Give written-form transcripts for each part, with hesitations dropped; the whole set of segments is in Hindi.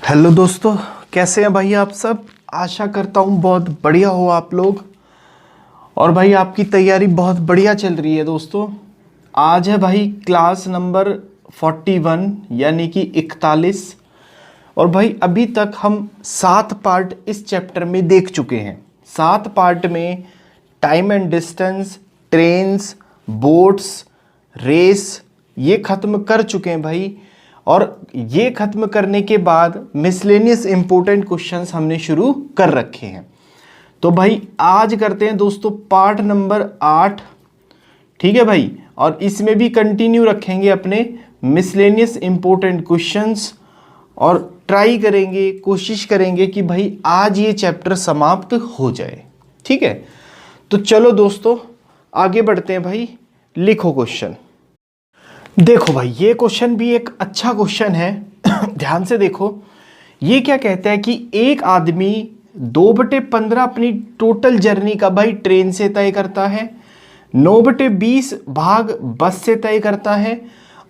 हेलो दोस्तों, कैसे हैं भाई आप सब। आशा करता हूँ बहुत बढ़िया हो आप लोग। और भाई आपकी तैयारी बहुत बढ़िया चल रही है दोस्तों। आज है भाई क्लास नंबर 41 यानी कि 41। और भाई अभी तक हम 7 पार्ट इस चैप्टर में देख चुके हैं। 7 पार्ट में time and distance, trains, boats, race ये ख़त्म कर चुके हैं भाई। और ये ख़त्म करने के बाद मिसलेनियस इंपॉर्टेंट क्वेश्चंस हमने शुरू कर रखे हैं। तो भाई आज करते हैं दोस्तों पार्ट नंबर 8। ठीक है भाई, और इसमें भी कंटिन्यू रखेंगे अपने मिसलेनियस इंपॉर्टेंट क्वेश्चंस और ट्राई करेंगे, कोशिश करेंगे कि भाई आज ये चैप्टर समाप्त हो जाए। ठीक है, तो चलो दोस्तों आगे बढ़ते हैं भाई। लिखो क्वेश्चन। देखो भाई ये क्वेश्चन भी एक अच्छा क्वेश्चन है। ध्यान से देखो, ये क्या कहता है कि एक आदमी 2/15 अपनी टोटल जर्नी का भाई ट्रेन से तय करता है, 9/20 भाग बस से तय करता है,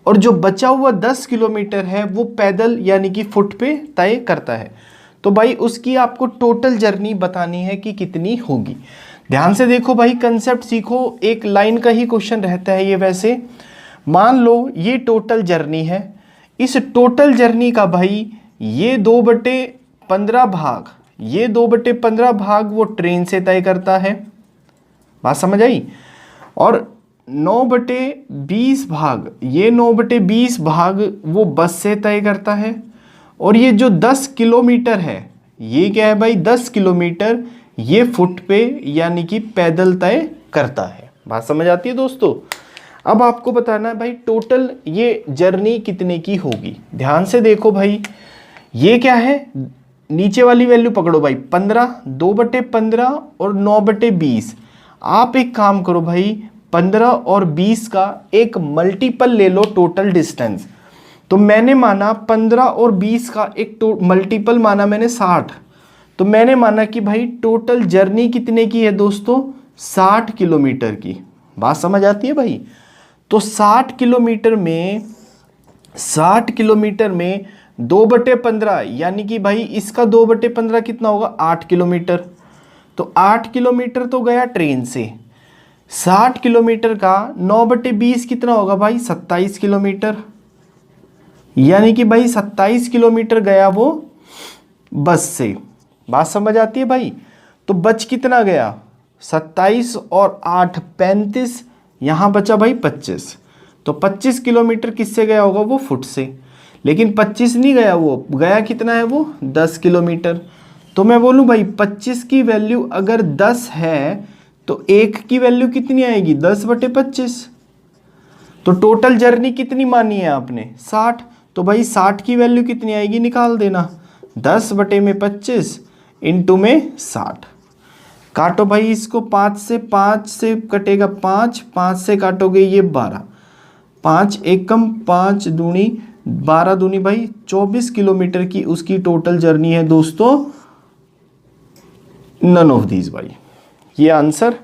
और जो बचा हुआ 10 किलोमीटर है वो पैदल यानी कि फुट पे तय करता है। तो भाई उसकी आपको टोटल जर्नी बतानी है कि कितनी होगी। ध्यान से देखो भाई, कंसेप्ट सीखो। एक लाइन का ही क्वेश्चन रहता है ये। वैसे मान लो ये टोटल जर्नी है। इस टोटल जर्नी का भाई ये 2/15 भाग, ये 2/15 भाग वो ट्रेन से तय करता है। बात समझ आई। और 9/20 भाग, ये 9/20 भाग वो बस से तय करता है। और ये जो 10 किलोमीटर है, ये क्या है भाई 10 किलोमीटर, ये फुट पे यानी कि पैदल तय करता है। बात समझ आती है दोस्तों। अब आपको बताना है भाई टोटल ये जर्नी कितने की होगी। ध्यान से देखो भाई, ये क्या है, नीचे वाली वैल्यू पकड़ो भाई 15, 2/15 और 9/20। आप एक काम करो भाई, 15 और 20 का एक मल्टीपल ले लो टोटल डिस्टेंस। तो मैंने माना 15 और 20 का एक मल्टीपल माना मैंने 60। तो मैंने माना कि भाई टोटल जर्नी कितने की है दोस्तों, 60 किलोमीटर की। बात समझ आती है भाई। तो 60 किलोमीटर में 2/15 यानी कि भाई इसका 2/15 कितना होगा, 8 किलोमीटर। तो 8 किलोमीटर तो गया ट्रेन से। 60 किलोमीटर का 9/20 कितना होगा भाई, 27 किलोमीटर। यानी कि भाई 27 किलोमीटर गया वो बस से। बात समझ आती है भाई। तो बच कितना गया, 27 और 8 35, यहाँ बचा भाई 25। तो 25 किलोमीटर किससे गया होगा, वो फुट से। लेकिन 25 नहीं गया, वो गया कितना है, वो 10 किलोमीटर। तो मैं बोलूँ भाई 25 की वैल्यू अगर 10 है तो 1 की वैल्यू कितनी आएगी, 10/25। तो टोटल जर्नी कितनी मानी है आपने, 60। तो भाई 60 की वैल्यू कितनी आएगी निकाल देना, 10/25 इंटू में 60। काटो भाई इसको, 5 से कटेगा 5, 5 से काटोगे ये 12, 5 एकम 5 दूनी 12 दूनी भाई 24 किलोमीटर की उसकी टोटल जर्नी है दोस्तों। नन ऑफ दीज भाई। ये आंसर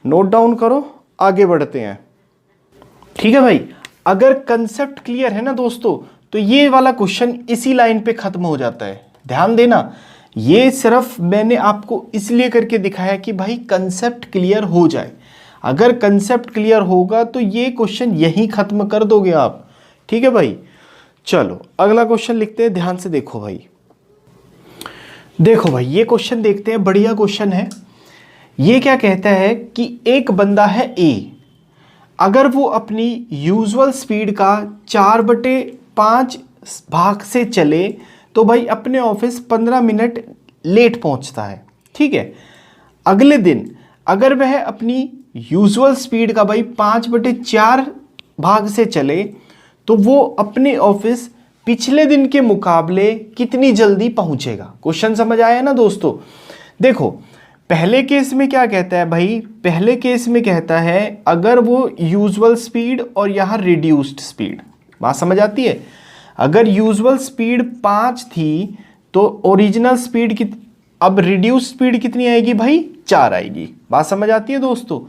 नोट डाउन करो, आगे बढ़ते हैं। ठीक है भाई, अगर कंसेप्ट क्लियर है ना दोस्तों, तो ये वाला क्वेश्चन इसी लाइन पे खत्म हो जाता है। ध्यान देना, ये सिर्फ मैंने आपको इसलिए करके दिखाया कि भाई कंसेप्ट क्लियर हो जाए। अगर कंसेप्ट क्लियर होगा तो ये क्वेश्चन यहीं खत्म कर दोगे आप। ठीक है भाई, चलो अगला क्वेश्चन लिखते हैं। ध्यान से देखो भाई, देखो भाई ये क्वेश्चन देखते हैं, बढ़िया क्वेश्चन है। ये क्या कहता है कि एक बंदा है ए, अगर वो अपनी यूजुअल स्पीड का 4/5 भाग से चले तो भाई अपने ऑफिस 15 मिनट लेट पहुंचता है। ठीक है, अगले दिन अगर वह अपनी यूजुअल स्पीड का भाई 5/4 भाग से चले तो वो अपने ऑफिस पिछले दिन के मुकाबले कितनी जल्दी पहुंचेगा। क्वेश्चन समझ आया ना दोस्तों। देखो पहले केस में क्या कहता है भाई, पहले केस में कहता है अगर वो यूजुअल स्पीड और यहाँ रिड्यूस्ड स्पीड। बात समझ आती है। अगर यूजुअल स्पीड 5 थी तो ओरिजिनल स्पीड अब रिड्यूस स्पीड कितनी आएगी भाई, 4 आएगी। बात समझ आती है दोस्तों।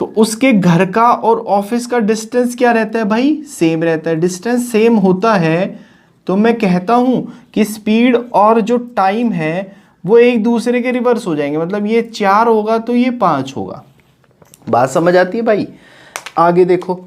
तो उसके घर का और ऑफिस का डिस्टेंस क्या रहता है भाई, सेम रहता है। डिस्टेंस सेम होता है तो मैं कहता हूं कि स्पीड और जो टाइम है वो एक दूसरे के रिवर्स हो जाएंगे, मतलब ये 4 होगा तो ये 5 होगा। बात समझ आती है भाई? आगे देखो,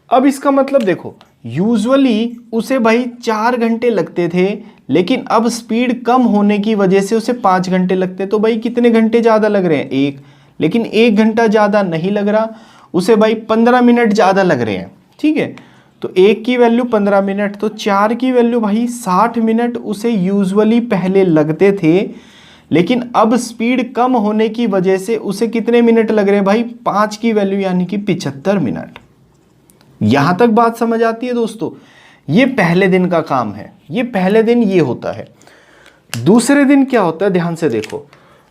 अब इसका मतलब देखो, यूजुअली उसे भाई 4 घंटे लगते थे, लेकिन अब स्पीड कम होने की वजह से उसे 5 घंटे लगते। तो भाई कितने घंटे ज़्यादा लग रहे हैं? 1। लेकिन 1 घंटा ज़्यादा नहीं लग रहा, उसे भाई 15 मिनट ज़्यादा लग रहे हैं। ठीक है, तो 1 की वैल्यू 15 मिनट, तो 4 की वैल्यू भाई 60 मिनट उसे यूजुअली पहले लगते थे, लेकिन अब स्पीड कम होने की वजह से उसे कितने मिनट लग रहे हैं भाई? 5 की वैल्यू यानी कि 75 मिनट। यहां तक बात समझ आती है दोस्तों? ये पहले दिन का काम है, ये पहले दिन ये होता है। दूसरे दिन क्या होता है, ध्यान से देखो।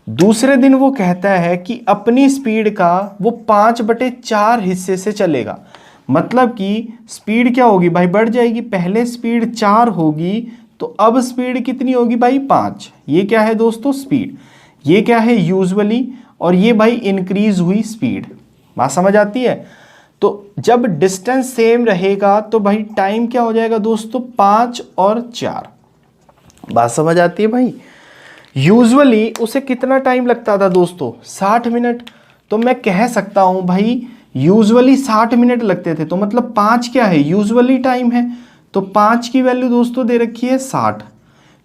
दूसरे दिन वो कहता है कि अपनी स्पीड का वो 5/4 हिस्से से चलेगा, मतलब कि स्पीड क्या होगी भाई? बढ़ जाएगी। पहले स्पीड 4 होगी, तो अब स्पीड कितनी होगी भाई? 5। ये क्या है दोस्तों? स्पीड। ये क्या है? यूजुअली। और ये भाई इंक्रीज हुई स्पीड। बात समझ आती है? तो जब डिस्टेंस सेम रहेगा तो भाई टाइम क्या हो जाएगा दोस्तों? 5 और 4। बात समझ आती है भाई? यूजुअली उसे कितना टाइम लगता था दोस्तों? 60 मिनट। तो मैं कह सकता हूं भाई यूजुअली 60 मिनट लगते थे, तो मतलब 5 क्या है? यूजुअली टाइम है। तो 5 की वैल्यू दोस्तों दे रखी है 60।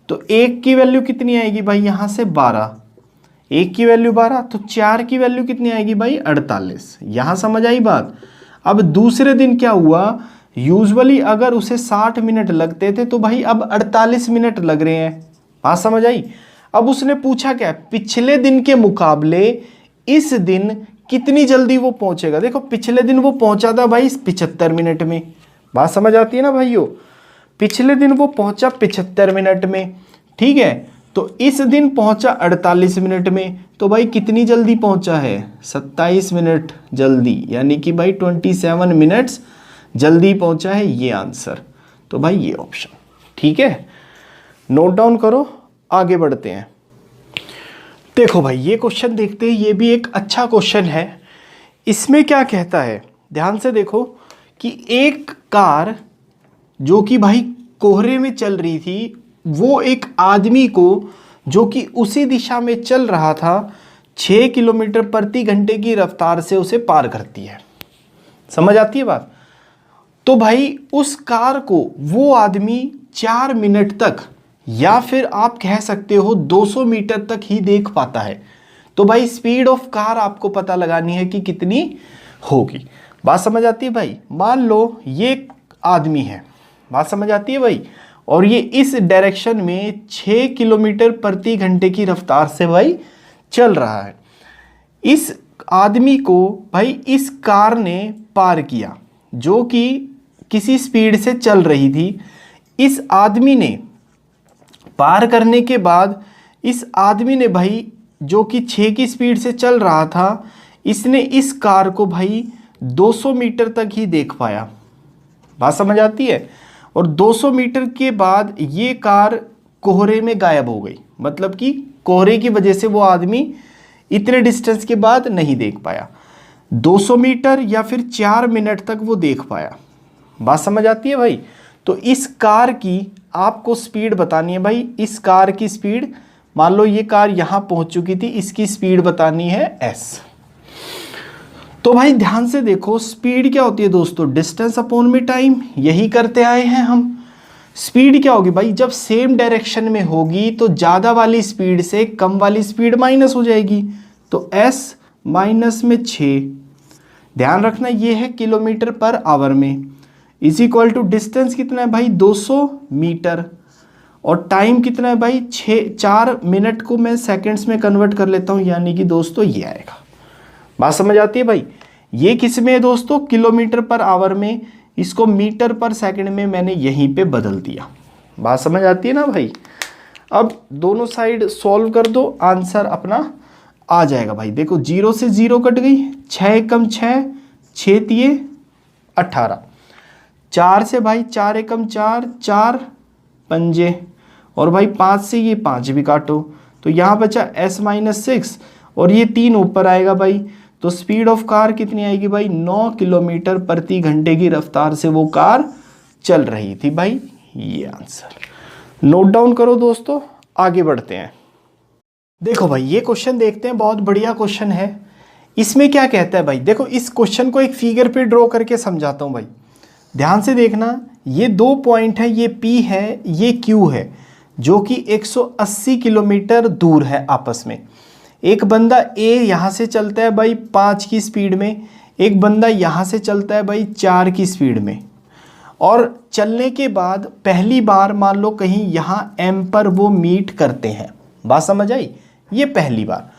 तो 1 की वैल्यू कितनी आएगी भाई? यहां से 12। 1 की वैल्यू 12, तो 4 की वैल्यू कितनी आएगी भाई? 48। यहां समझ आई बात? अब दूसरे दिन क्या हुआ? यूजुअली अगर उसे 60 मिनट लगते थे, तो भाई अब 48 मिनट लग रहे हैं। बात समझ आई? अब उसने पूछा क्या? पिछले दिन के मुकाबले इस दिन कितनी जल्दी वो पहुंचेगा। देखो पिछले दिन वो पहुंचा था भाई 75 मिनट में। बात समझ आती है ना भाइयों? पिछले दिन वो पहुंचा 75 मिनट में, ठीक है, तो इस दिन पहुंचा 48 मिनट में। तो भाई कितनी जल्दी पहुंचा है? 27 मिनट जल्दी, यानी कि भाई 27 मिनट्स जल्दी पहुंचा है, ये आंसर। तो भाई ये ऑप्शन ठीक है, नोट डाउन करो। आगे बढ़ते हैं। देखो भाई ये क्वेश्चन देखते हैं, ये भी एक अच्छा क्वेश्चन है। इसमें क्या कहता है, ध्यान से देखो कि एक कार जो कि भाई कोहरे में चल रही थी, वो एक आदमी को जो कि उसी दिशा में चल रहा था 6 किलोमीटर प्रति घंटे की रफ्तार से उसे पार करती है। समझ आती है बात? तो भाई उस कार को वो आदमी 4 मिनट तक, या फिर आप कह सकते हो 200 मीटर तक ही देख पाता है। तो भाई स्पीड ऑफ कार आपको पता लगानी है कि कितनी होगी। बात समझ आती है भाई? मान लो ये आदमी है, बात समझ आती है भाई, और ये इस डायरेक्शन में 6 किलोमीटर प्रति घंटे की रफ्तार से भाई चल रहा है। इस आदमी को भाई इस कार ने पार किया जो कि किसी स्पीड से चल रही थी। इस आदमी ने पार करने के बाद इस आदमी ने भाई जो कि 6 की स्पीड से चल रहा था, इसने इस कार को भाई 200 मीटर तक ही देख पाया। बात समझ आती है? और 200 मीटर के बाद ये कार कोहरे में गायब हो गई, मतलब कि कोहरे की वजह से वो आदमी इतने डिस्टेंस के बाद नहीं देख पाया। 200 मीटर या फिर 4 मिनट तक वो देख पाया। बात समझ आती है भाई? तो इस कार की आपको स्पीड बतानी है भाई। इस कार की स्पीड, मान लो ये कार यहां पहुंच चुकी थी, इसकी स्पीड बतानी है s। तो भाई ध्यान से देखो, स्पीड क्या होती है दोस्तों? डिस्टेंस अपॉन में टाइम, यही करते आए हैं हम। स्पीड क्या होगी भाई? जब सेम डायरेक्शन में होगी तो ज़्यादा वाली स्पीड से कम वाली स्पीड माइनस हो जाएगी। तो s माइनस में 6, ध्यान रखना ये है किलोमीटर पर आवर में, इज इक्वल टू डिस्टेंस कितना है भाई? 200 मीटर। और टाइम कितना है भाई? 4 मिनट को मैं सेकंड्स में कन्वर्ट कर लेता हूँ, यानी कि दोस्तों ये आएगा। बात समझ आती है भाई? ये किस में है दोस्तों? किलोमीटर पर आवर में। इसको मीटर पर सेकंड में मैंने यहीं पे बदल दिया। बात समझ आती है ना भाई? अब दोनों साइड सॉल्व कर दो, आंसर अपना आ जाएगा भाई। देखो 0 से 0 कट गई, 6 एकम 6, 6 तिये 18, 4 से भाई 4 एकम 4, 4 पंजे, और भाई 5 से ये 5 भी काटो, तो यहाँ बचा s माइनस 6, और ये 3 ऊपर आएगा भाई। तो स्पीड ऑफ कार कितनी आएगी भाई? 9 किलोमीटर प्रति घंटे की रफ्तार से वो कार चल रही थी भाई। ये आंसर नोट डाउन करो दोस्तों, आगे बढ़ते हैं। देखो भाई ये क्वेश्चन देखते हैं, बहुत बढ़िया क्वेश्चन है। इसमें क्या कहता है भाई, देखो इस क्वेश्चन को एक फिगर पे ड्रॉ करके समझाता हूं भाई, ध्यान से देखना। ये 2 पॉइंट है, ये P है, ये Q है, जो कि 180 किलोमीटर दूर है आपस में। एक बंदा A यहाँ से चलता है भाई 5 की स्पीड में, एक बंदा यहाँ से चलता है भाई 4 की स्पीड में, और चलने के बाद पहली बार मान लो कहीं यहाँ M पर वो मीट करते हैं। बात समझ आई? ये पहली बार।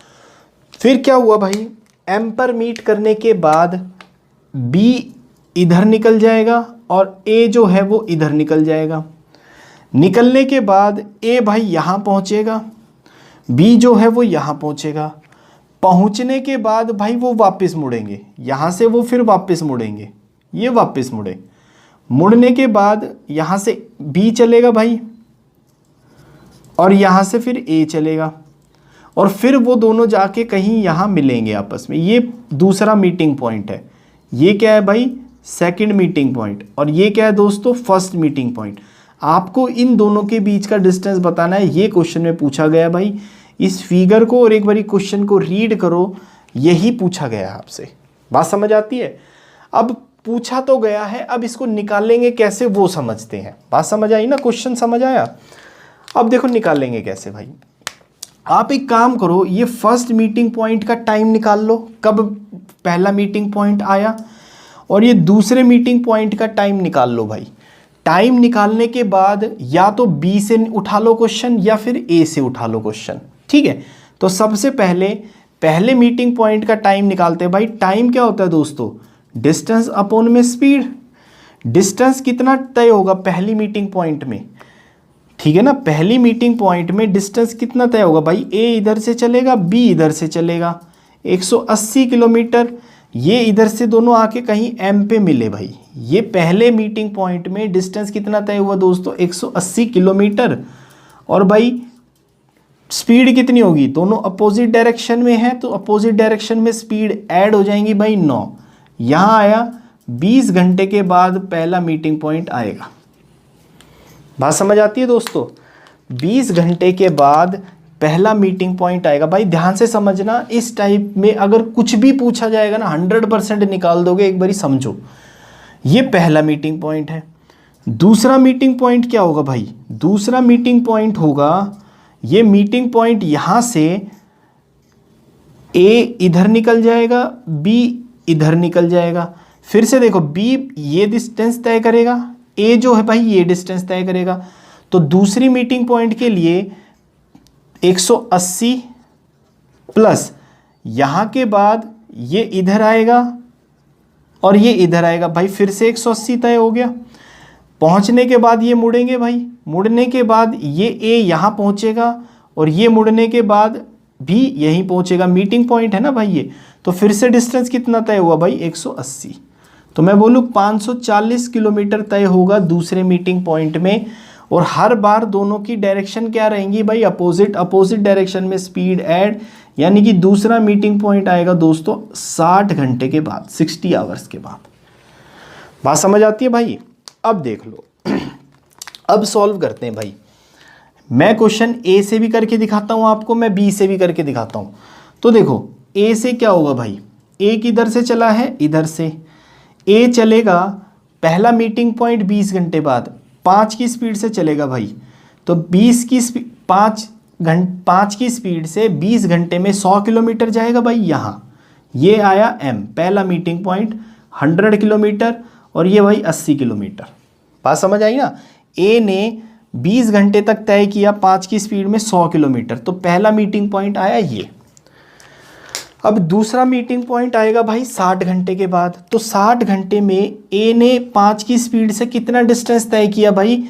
फिर क्या हुआ भाई, M पर मीट करने के बाद B इधर निकल जाएगा और A जो है वो इधर निकल जाएगा। निकलने के बाद A भाई यहाँ पहुँचेगा, B जो है वो यहाँ पहुँचेगा। पहुँचने के बाद भाई वो वापस मुड़ेंगे, यहाँ से वो फिर वापस मुड़ेंगे, ये वापस मुड़े। मुड़ने के बाद यहाँ से B चलेगा भाई, और यहाँ से फिर A चलेगा, और फिर वो दोनों जाके कहीं यहाँ मिलेंगे आपस में। ये दूसरा मीटिंग पॉइंट है। ये क्या है भाई, सेकंड मीटिंग पॉइंट, और ये क्या है दोस्तों, फर्स्ट मीटिंग पॉइंट। आपको इन दोनों के बीच का डिस्टेंस बताना है, ये क्वेश्चन में पूछा गया भाई। इस फिगर को और एक बारी क्वेश्चन को रीड करो, यही पूछा गया है आपसे। बात समझ आती है? अब पूछा तो गया है, अब इसको निकालेंगे कैसे वो समझते हैं। बात समझ आई ना, क्वेश्चन समझ आया? अब देखो निकालेंगे कैसे भाई। आप एक काम करो, ये फर्स्ट मीटिंग पॉइंट का टाइम निकाल लो, कब पहला मीटिंग पॉइंट आया, और ये दूसरे मीटिंग पॉइंट का टाइम निकाल लो भाई। टाइम निकालने के बाद या तो B से उठा लो क्वेश्चन या फिर A से उठा लो क्वेश्चन, ठीक है। तो सबसे पहले मीटिंग पॉइंट का टाइम निकालते हैं भाई। टाइम क्या होता है दोस्तों, डिस्टेंस अपॉन में स्पीड। डिस्टेंस कितना तय होगा पहली मीटिंग पॉइंट में, ठीक है ना। पहली मीटिंग पॉइंट में डिस्टेंस कितना तय होगा भाई, A इधर से चलेगा, B इधर से चलेगा, 180 किलोमीटर। ये इधर से दोनों आके कहीं M पे मिले भाई। ये पहले मीटिंग पॉइंट में डिस्टेंस कितना तय हुआ दोस्तों, 180 किलोमीटर। और भाई स्पीड कितनी होगी, दोनों अपोजिट डायरेक्शन में है, तो अपोजिट डायरेक्शन में स्पीड ऐड हो जाएंगी भाई 9। यहाँ आया 20 घंटे के बाद पहला मीटिंग पॉइंट आएगा। बात समझ आती है दोस्तों? 20 घंटे के बाद पहला मीटिंग पॉइंट आएगा भाई। ध्यान से समझना, इस टाइप में अगर कुछ भी पूछा जाएगा ना 100% निकाल दोगे। एक बारी समझो, ये पहला मीटिंग पॉइंट है। दूसरा मीटिंग पॉइंट क्या होगा भाई, दूसरा मीटिंग पॉइंट होगा, ये मीटिंग पॉइंट यहाँ से A इधर निकल जाएगा, B इधर निकल जाएगा। फिर से देखो, B ये डिस्टेंस तय करेगा, A जो है भाई ये डिस्टेंस तय करेगा। तो दूसरी मीटिंग पॉइंट के लिए 180 प्लस यहाँ के बाद ये इधर आएगा और ये इधर आएगा भाई, फिर से 180 तय हो गया। पहुँचने के बाद ये मुड़ेंगे भाई, मुड़ने के बाद ये A यहाँ पहुँचेगा और ये मुड़ने के बाद भी यहीं पहुँचेगा। मीटिंग पॉइंट है ना भाई ये, तो फिर से डिस्टेंस कितना तय हुआ भाई, 180। तो मैं बोलूँ 540 किलोमीटर तय होगा दूसरे मीटिंग पॉइंट में। और हर बार दोनों की डायरेक्शन क्या रहेंगी भाई, अपोजिट डायरेक्शन में स्पीड ऐड, यानी कि दूसरा मीटिंग पॉइंट आएगा दोस्तों 60 घंटे के बाद, 60 आवर्स के बाद। बात समझ आती है भाई? अब देख लो, अब सॉल्व करते हैं भाई। मैं क्वेश्चन A से भी करके दिखाता हूँ आपको, मैं B से भी करके दिखाता हूँ। तो देखो A से क्या होगा भाई, A किधर से चला है, इधर से। A चलेगा पहला मीटिंग पॉइंट 20 घंटे बाद, 5 की स्पीड से चलेगा भाई। तो 5 की स्पीड से 20 घंटे में 100 किलोमीटर जाएगा भाई। यहाँ ये आया M, पहला मीटिंग पॉइंट 100 किलोमीटर, और ये भाई 80 किलोमीटर। बात समझ आई ना। A ने 20 घंटे तक तय किया 5 की स्पीड में 100 किलोमीटर, तो पहला मीटिंग पॉइंट आया ये। अब दूसरा मीटिंग पॉइंट आएगा भाई 60 घंटे के बाद। तो 60 घंटे में A ने 5 की स्पीड से कितना डिस्टेंस तय किया भाई,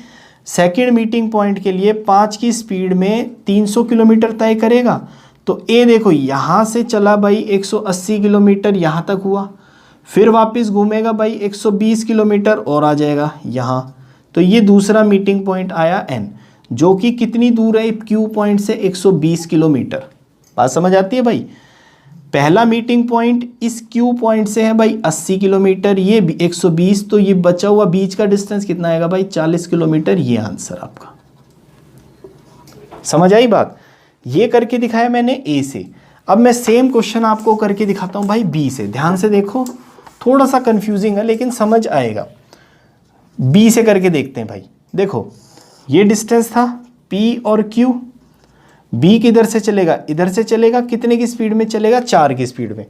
सेकंड मीटिंग पॉइंट के लिए 5 की स्पीड में 300 किलोमीटर तय करेगा। तो A देखो यहाँ से चला भाई 180 किलोमीटर यहाँ तक हुआ, फिर वापस घूमेगा भाई 120 किलोमीटर और आ जाएगा यहाँ। तो ये दूसरा मीटिंग पॉइंट आया N, जो कि कितनी दूर है Q पॉइंट से, 120 किलोमीटर। बात समझ आती है भाई? पहला मीटिंग पॉइंट इस क्यू पॉइंट से है भाई 80 किलोमीटर, ये 120, तो ये बचा हुआ बीच का डिस्टेंस कितना आएगा भाई 40 किलोमीटर। ये आंसर आपका। समझ आई बात? ये करके दिखाया मैंने ए से। अब मैं सेम क्वेश्चन आपको करके दिखाता हूं भाई बी से। ध्यान से देखो, थोड़ा सा कंफ्यूजिंग है लेकिन समझ आएगा। बी से करके देखते हैं भाई। देखो ये डिस्टेंस था पी और क्यू। बी किधर से चलेगा? इधर से चलेगा। कितने की स्पीड में चलेगा? 4 की स्पीड में।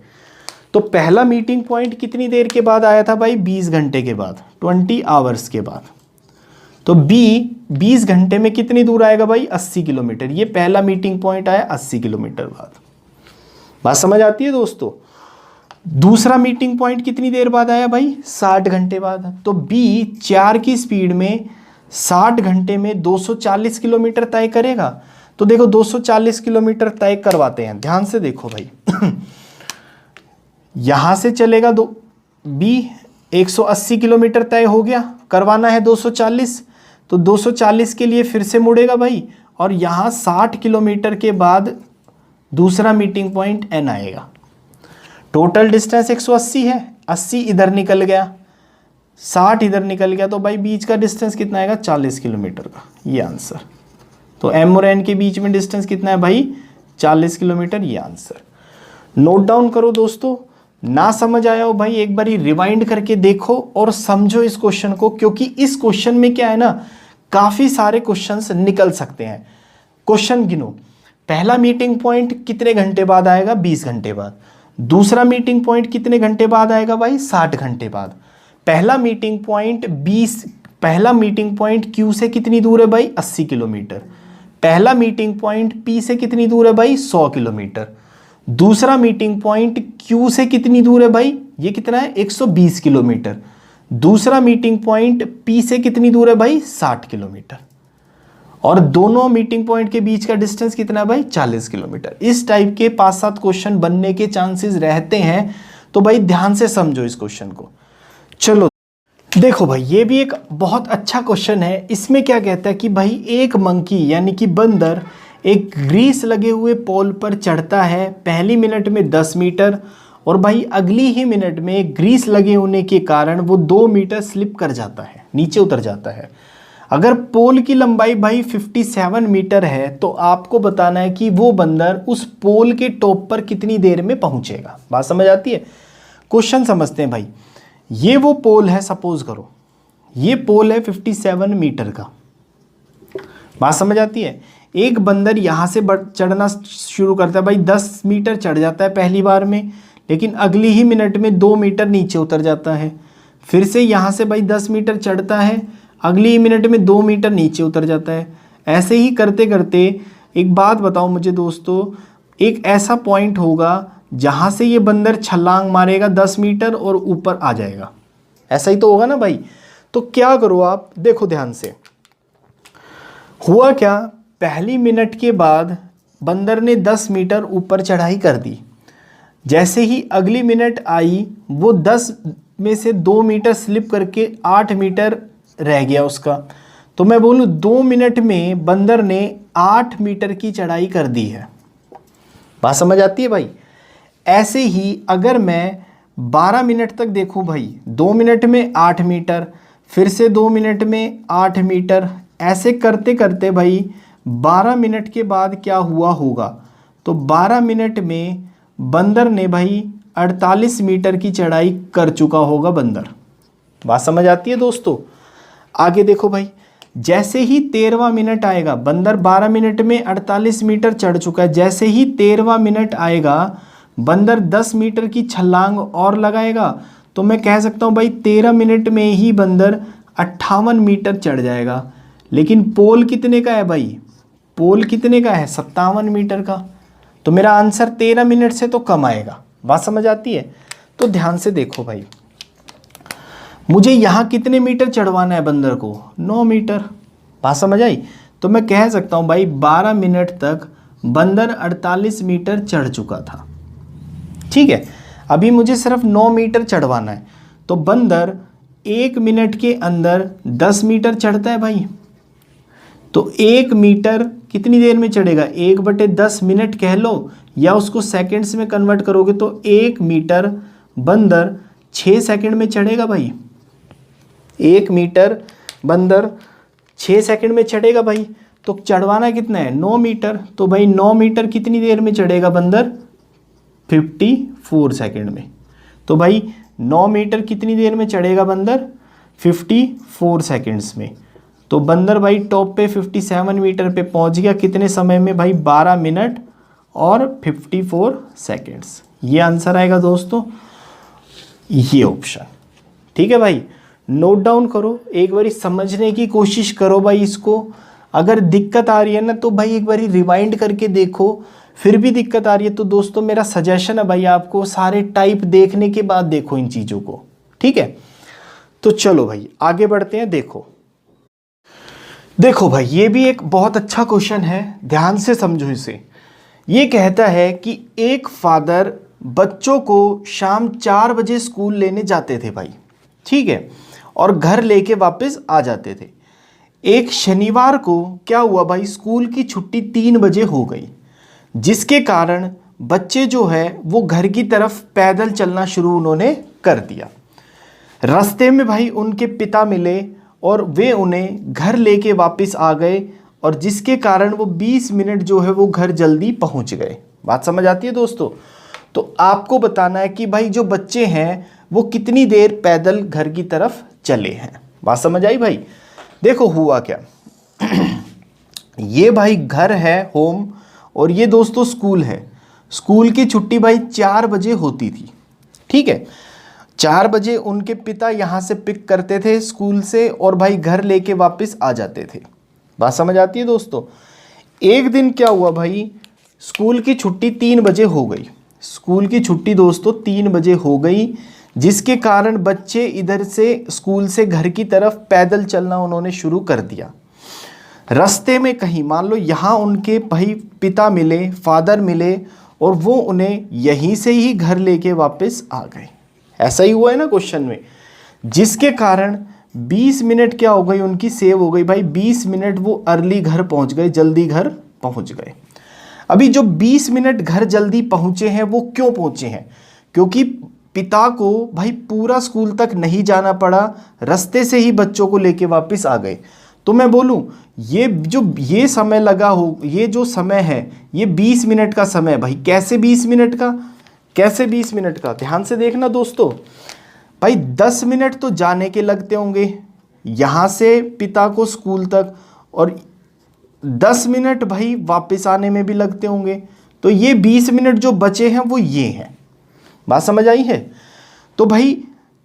तो पहला मीटिंग पॉइंट कितनी देर के बाद आया था भाई? 20 घंटे के बाद, 20 आवर्स के बाद। तो बी 20 घंटे में कितनी दूर आएगा भाई? 80 किलोमीटर। ये पहला मीटिंग पॉइंट आया 80 किलोमीटर बाद। बात समझ आती है दोस्तों? दूसरा मीटिंग पॉइंट कितनी देर बाद आया भाई? 60 घंटे बाद। तो बी 4 की स्पीड में 60 घंटे में 240 किलोमीटर तय करेगा। तो देखो 240 किलोमीटर तय करवाते हैं। ध्यान से देखो भाई यहां से चलेगा बी 180 किलोमीटर तय हो गया, करवाना है 240। तो 240 के लिए फिर से मुड़ेगा भाई, और यहां 60 किलोमीटर के बाद दूसरा मीटिंग पॉइंट एन आएगा। टोटल डिस्टेंस 180 है, 80 इधर निकल गया, 60 इधर निकल गया, तो भाई बीच का डिस्टेंस कितना आएगा? 40 किलोमीटर का। ये आंसर। तो एम और एन के बीच में डिस्टेंस कितना है भाई? 40 किलोमीटर। ये आंसर। नोट डाउन करो दोस्तों। ना समझ आया हो भाई एक बारी रिवाइंड करके देखो और समझो इस क्वेश्चन को, क्योंकि इस क्वेश्चन में क्या है ना, काफी सारे क्वेश्चंस निकल सकते हैं। क्वेश्चन गिनो। पहला मीटिंग पॉइंट कितने घंटे बाद आएगा? 20 घंटे बाद। दूसरा मीटिंग पॉइंट कितने घंटे बाद आएगा भाई? 60 घंटे बाद। पहला मीटिंग पॉइंट क्यू से कितनी दूर है भाई? 80 किलोमीटर। पहला मीटिंग पॉइंट पी से कितनी दूर है भाई? 100 किलोमीटर। दूसरा मीटिंग पॉइंट क्यू से कितनी दूर है भाई? ये कितना है? 120 किलोमीटर। दूसरा मीटिंग पॉइंट पी से कितनी दूर है भाई? 60 किलोमीटर। और दोनों मीटिंग पॉइंट के बीच का डिस्टेंस कितना है भाई? 40 किलोमीटर। इस टाइप के 5-7 क्वेश्चन बनने के चांसेस रहते हैं, तो भाई ध्यान से समझो इस क्वेश्चन को। चलो देखो भाई, ये भी एक बहुत अच्छा क्वेश्चन है। इसमें क्या कहता है कि भाई एक मंकी यानी कि बंदर एक ग्रीस लगे हुए पोल पर चढ़ता है पहली मिनट में 10 मीटर, और भाई अगली ही मिनट में ग्रीस लगे होने के कारण वो 2 मीटर स्लिप कर जाता है, नीचे उतर जाता है। अगर पोल की लंबाई भाई 57 मीटर है, तो आपको बताना है कि वो बंदर उस पोल के टॉप पर कितनी देर में पहुंचेगा। बात समझ आती है? क्वेश्चन समझते हैं भाई। ये वो पोल है, सपोज करो ये पोल है 57 मीटर का। बात समझ आती है? एक बंदर यहां से चढ़ना शुरू करता है भाई, 10 मीटर चढ़ जाता है पहली बार में, लेकिन अगली ही मिनट में 2 मीटर नीचे उतर जाता है। फिर से यहां से भाई 10 मीटर चढ़ता है, अगली ही मिनट में 2 मीटर नीचे उतर जाता है। ऐसे ही करते करते, एक बात बताओ मुझे दोस्तों, एक ऐसा पॉइंट होगा जहां से ये बंदर छलांग मारेगा 10 मीटर और ऊपर आ जाएगा। ऐसा ही तो होगा ना भाई? तो क्या करो आप, देखो ध्यान से। हुआ क्या, पहली मिनट के बाद बंदर ने 10 मीटर ऊपर चढ़ाई कर दी। जैसे ही अगली मिनट आई, वो 10 में से 2 मीटर स्लिप करके 8 मीटर रह गया उसका। तो मैं बोलूँ 2 मिनट में बंदर ने 8 मीटर की चढ़ाई कर दी है। बात समझ आती है भाई? ऐसे ही अगर मैं 12 मिनट तक देखूं भाई, 2 मिनट में 8 मीटर, फिर से 2 मिनट में 8 मीटर, ऐसे करते करते भाई 12 मिनट के बाद क्या हुआ होगा? तो 12 मिनट में बंदर ने भाई 48 मीटर की चढ़ाई कर चुका होगा बंदर। बात समझ आती है दोस्तों? आगे देखो भाई, जैसे ही 13वां मिनट आएगा, बंदर 12 मिनट में 48 मीटर चढ़ चुका है। जैसे ही 13वां मिनट आएगा, बंदर 10 मीटर की छलांग और लगाएगा। तो मैं कह सकता हूँ भाई 13 मिनट में ही बंदर 58 मीटर चढ़ जाएगा। लेकिन पोल कितने का है भाई? पोल कितने का है? 57 मीटर का। तो मेरा आंसर 13 मिनट से तो कम आएगा। बात समझ आती है? तो ध्यान से देखो भाई, मुझे यहाँ कितने मीटर चढ़वाना है बंदर को? 9 मीटर। बात समझ आई? तो मैं कह सकता हूँ भाई 12 मिनट तक बंदर 48 मीटर चढ़ चुका था। ठीक है, अभी मुझे सिर्फ 9 मीटर चढ़वाना है। तो बंदर 1 मिनट के अंदर 10 मीटर चढ़ता है भाई। तो 1 मीटर कितनी देर में चढ़ेगा? 1/10 मिनट कह लो, या उसको सेकंड्स में कन्वर्ट करोगे तो 1 मीटर बंदर 6 सेकंड में चढ़ेगा भाई। 1 मीटर बंदर 6 सेकंड में चढ़ेगा भाई। तो चढ़वाना कितना है, 9 मीटर। तो भाई 9 मीटर कितनी देर में चढ़ेगा बंदर, 54 सेकंड में। तो भाई 9 मीटर कितनी देर में चढ़ेगा बंदर, 54 सेकंड्स में। तो बंदर भाई टॉप पे 57 मीटर पे पहुंच गया कितने समय में भाई, 12 मिनट और 54 सेकंड्स। ये आंसर आएगा दोस्तों, ये ऑप्शन। ठीक है भाई, नोट डाउन करो, एक बारी समझने की कोशिश करो भाई इसको। अगर दिक्कत आ रही है ना तो भाई एक बारी रिवाइंड करके देखो, फिर भी दिक्कत आ रही है तो दोस्तों मेरा सजेशन है भाई आपको सारे टाइप देखने के बाद देखो इन चीज़ों को। ठीक है, तो चलो भाई आगे बढ़ते हैं। देखो भाई ये भी एक बहुत अच्छा क्वेश्चन है, ध्यान से समझो इसे। ये कहता है कि एक फादर बच्चों को शाम 4 बजे स्कूल लेने जाते थे भाई, ठीक है, और घर लेके वापस आ जाते थे। एक शनिवार को क्या हुआ भाई, स्कूल की छुट्टी 3 बजे हो गई, जिसके कारण बच्चे जो है वो घर की तरफ पैदल चलना शुरू उन्होंने कर दिया। रास्ते में भाई उनके पिता मिले और वे उन्हें घर लेके वापस आ गए, और जिसके कारण वो 20 मिनट जो है वो घर जल्दी पहुंच गए। बात समझ आती है दोस्तों? तो आपको बताना है कि भाई जो बच्चे हैं वो कितनी देर पैदल घर की तरफ चले हैं। बात समझ आई भाई? देखो हुआ क्या, ये भाई घर है, होम, और ये दोस्तों स्कूल है। स्कूल की छुट्टी भाई 4 बजे होती थी, ठीक है। 4 बजे उनके पिता यहाँ से पिक करते थे स्कूल से और भाई घर लेके वापस आ जाते थे। बात समझ आती है दोस्तों? एक दिन क्या हुआ भाई, स्कूल की छुट्टी 3 बजे हो गई। स्कूल की छुट्टी दोस्तों 3 बजे हो गई, जिसके कारण बच्चे इधर से स्कूल से घर की तरफ पैदल चलना उन्होंने शुरू कर दिया। रास्ते में कहीं मान लो यहाँ उनके भाई पिता मिले, फादर मिले, और वो उन्हें यहीं से ही घर लेके वापस आ गए। ऐसा ही हुआ है ना क्वेश्चन में, जिसके कारण 20 मिनट क्या हो गई उनकी सेव हो गई भाई। 20 मिनट वो अर्ली घर पहुंच गए, जल्दी घर पहुंच गए। अभी जो 20 मिनट घर जल्दी पहुंचे हैं वो क्यों पहुंचे हैं? क्योंकि पिता को भाई पूरा स्कूल तक नहीं जाना पड़ा, रास्ते से ही बच्चों को लेके वापस आ गए। तो मैं बोलूं ये समय लगा हो, ये जो समय है ये 20 मिनट का समय है भाई। कैसे 20 मिनट का, कैसे 20 मिनट का, ध्यान से देखना दोस्तों। भाई 10 मिनट तो जाने के लगते होंगे यहाँ से पिता को स्कूल तक, और 10 मिनट भाई वापस आने में भी लगते होंगे। तो ये 20 मिनट जो बचे हैं वो ये हैं। बात समझ आई है? तो भाई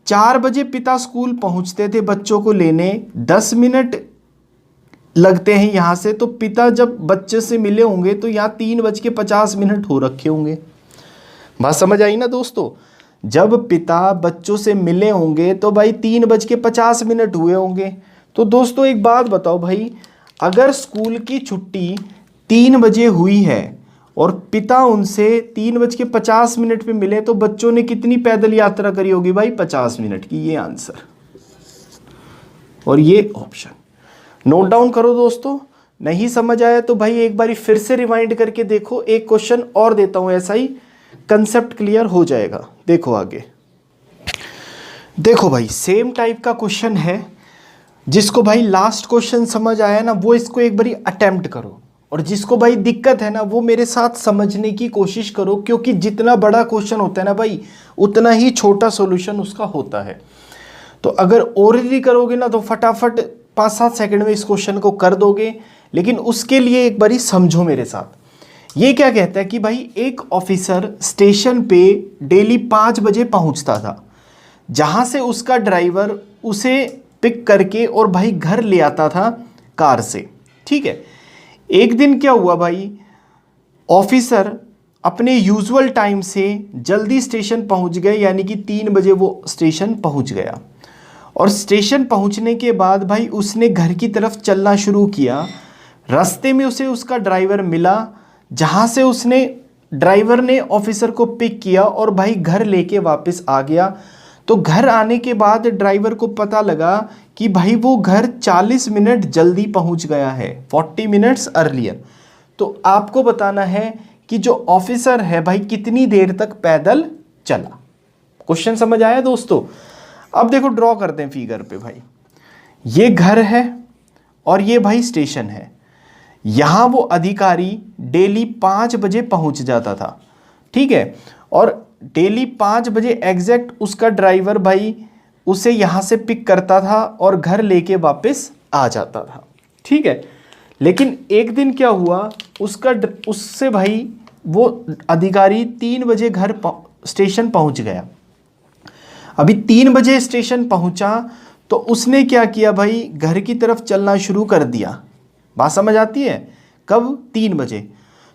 4 बजे पिता स्कूल पहुंचते थे बच्चों को लेने, 10 मिनट लगते हैं यहाँ से। तो पिता जब बच्चे से मिले होंगे तो यहाँ 3:50 हो रखे होंगे। बात समझ आई ना दोस्तों? जब पिता बच्चों से मिले होंगे तो भाई 3:50 हुए होंगे। तो दोस्तों एक बात बताओ भाई, अगर स्कूल की छुट्टी 3 बजे हुई है और पिता उनसे 3:50 पे मिले तो बच्चों ने कितनी पैदल यात्रा करी होगी भाई? 50 मिनट की। ये आंसर और ये ऑप्शन नोट डाउन करो दोस्तों। नहीं समझ आया तो भाई एक बारी फिर से रिवाइंड करके देखो। एक क्वेश्चन और देता हूं, ऐसा ही कंसेप्ट क्लियर हो जाएगा। देखो आगे, देखो भाई सेम टाइप का क्वेश्चन है। जिसको भाई लास्ट क्वेश्चन समझ आया ना वो इसको एक बारी अटेम्प्ट करो, और जिसको भाई दिक्कत है ना वो मेरे साथ समझने की कोशिश करो, क्योंकि जितना बड़ा क्वेश्चन होता है ना भाई उतना ही छोटा सॉल्यूशन उसका होता है। तो अगर ओरली करोगे ना तो फटाफट 5-7 सेकंड में इस क्वेश्चन को कर दोगे, लेकिन उसके लिए एक बारी समझो मेरे साथ। ये क्या कहता है कि भाई एक ऑफिसर स्टेशन पे डेली 5 बजे पहुंचता था, जहां से उसका ड्राइवर उसे पिक करके और भाई घर ले आता था कार से, ठीक है। एक दिन क्या हुआ भाई, ऑफिसर अपने यूजुअल टाइम से जल्दी स्टेशन पहुंच गए, यानी कि 3 बजे वो स्टेशन पहुंच गया। और स्टेशन पहुंचने के बाद भाई उसने घर की तरफ चलना शुरू किया। रास्ते में उसे उसका ड्राइवर मिला, जहां से उसने ड्राइवर ने ऑफिसर को पिक किया और भाई घर लेके वापस आ गया। तो घर आने के बाद ड्राइवर को पता लगा कि भाई वो घर 40 मिनट जल्दी पहुंच गया है, 40 मिनट्स अर्लियर। तो आपको बताना है कि जो ऑफिसर है भाई कितनी देर तक पैदल चला। क्वेश्चन समझ आया दोस्तों। अब देखो ड्रॉ करते हैं फिगर पे भाई। ये घर है और ये भाई स्टेशन है। यहां वो अधिकारी डेली 5 बजे पहुंच जाता था, ठीक है, और डेली 5 बजे एग्जैक्ट उसका ड्राइवर भाई उसे यहां से पिक करता था और घर लेके वापस आ जाता था, ठीक है। लेकिन एक दिन क्या हुआ, उससे भाई वो अधिकारी 3 बजे स्टेशन पहुंच गया। अभी 3 बजे स्टेशन पहुंचा तो उसने क्या किया भाई, घर की तरफ चलना शुरू कर दिया। बात समझ आती है? कब? 3 बजे।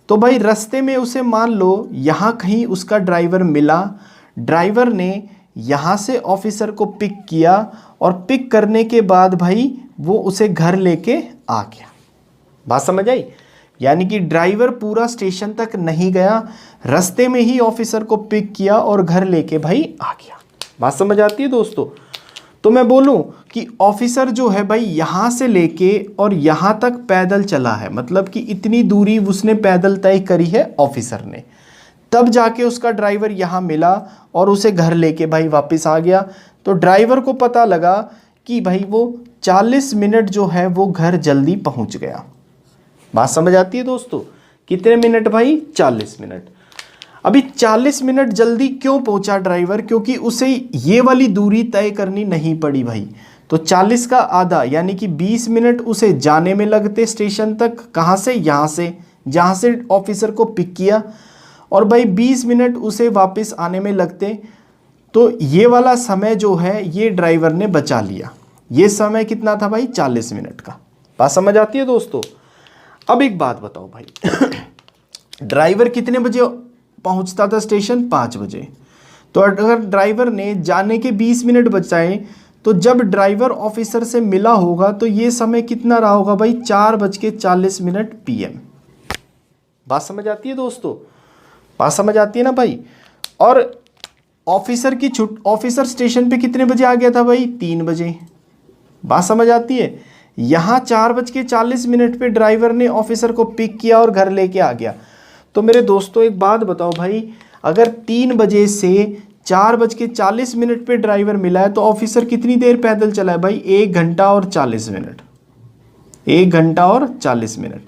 तो भाई रास्ते में उसे मान लो यहाँ कहीं उसका ड्राइवर मिला। ड्राइवर ने यहाँ से ऑफिसर को पिक किया और पिक करने के बाद भाई वो उसे घर लेके आ गया। बात समझ आई? यानी कि ड्राइवर पूरा स्टेशन तक नहीं गया, रास्ते में ही ऑफिसर को पिक किया और घर लेके भाई आ गया। बात समझ आती है दोस्तों? तो मैं बोलूं कि ऑफिसर जो है भाई यहाँ से लेके और यहाँ तक पैदल चला है, मतलब कि इतनी दूरी उसने पैदल तय करी है ऑफिसर ने, तब जाके उसका ड्राइवर यहाँ मिला और उसे घर लेके भाई वापस आ गया। तो ड्राइवर को पता लगा कि भाई वो 40 मिनट जो है वो घर जल्दी पहुँच गया। बात समझ आती है दोस्तों? कितने मिनट भाई? 40 मिनट। अभी 40 मिनट जल्दी क्यों पहुंचा ड्राइवर? क्योंकि उसे ये वाली दूरी तय करनी नहीं पड़ी भाई। तो 40 का आधा यानी कि 20 मिनट उसे जाने में लगते स्टेशन तक। कहाँ से? यहाँ से, जहाँ से ऑफिसर को पिक किया, और भाई 20 मिनट उसे वापस आने में लगते। तो ये वाला समय जो है ये ड्राइवर ने बचा लिया। ये समय कितना था भाई? 40 मिनट का। बात समझ आती है दोस्तों? अब एक बात बताओ भाई ड्राइवर कितने बजे पहुंचता था स्टेशन? 5 बजे। तो अगर ड्राइवर ने जाने के 20 मिनट बचाए तो जब ड्राइवर ऑफिसर से मिला होगा तो ये समय कितना रहा होगा भाई? 4:40 PM। बात समझ आती है दोस्तों? बात समझ आती है ना भाई? और ऑफिसर स्टेशन पे कितने बजे आ गया था भाई? 3 बजे। बात समझ आती है? यहाँ 4:40 पे ड्राइवर ने ऑफिसर को पिक किया और घर लेके आ गया। तो मेरे दोस्तों एक बात बताओ भाई, अगर 3 बजे से 4:40 पे ड्राइवर मिला है तो ऑफिसर कितनी देर पैदल चला है भाई? 1 घंटा और 40 मिनट। 1 घंटा और 40 मिनट।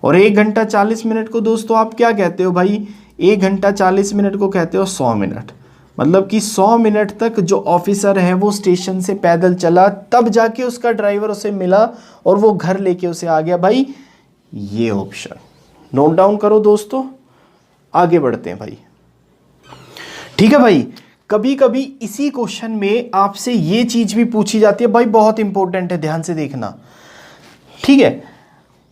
और 1 घंटा 40 मिनट को दोस्तों आप क्या कहते हो भाई? 1 घंटा 40 मिनट को कहते हो 100 मिनट। मतलब कि 100 मिनट तक जो ऑफिसर है वो स्टेशन से पैदल चला, तब जाके उसका ड्राइवर उसे मिला और वो घर लेके उसे आ गया भाई। ये ऑप्शन नोट डाउन करो दोस्तों, आगे बढ़ते हैं भाई। ठीक है भाई, कभी कभी इसी क्वेश्चन में आपसे ये चीज भी पूछी जाती है भाई, बहुत इंपॉर्टेंट है, ध्यान से देखना। ठीक है,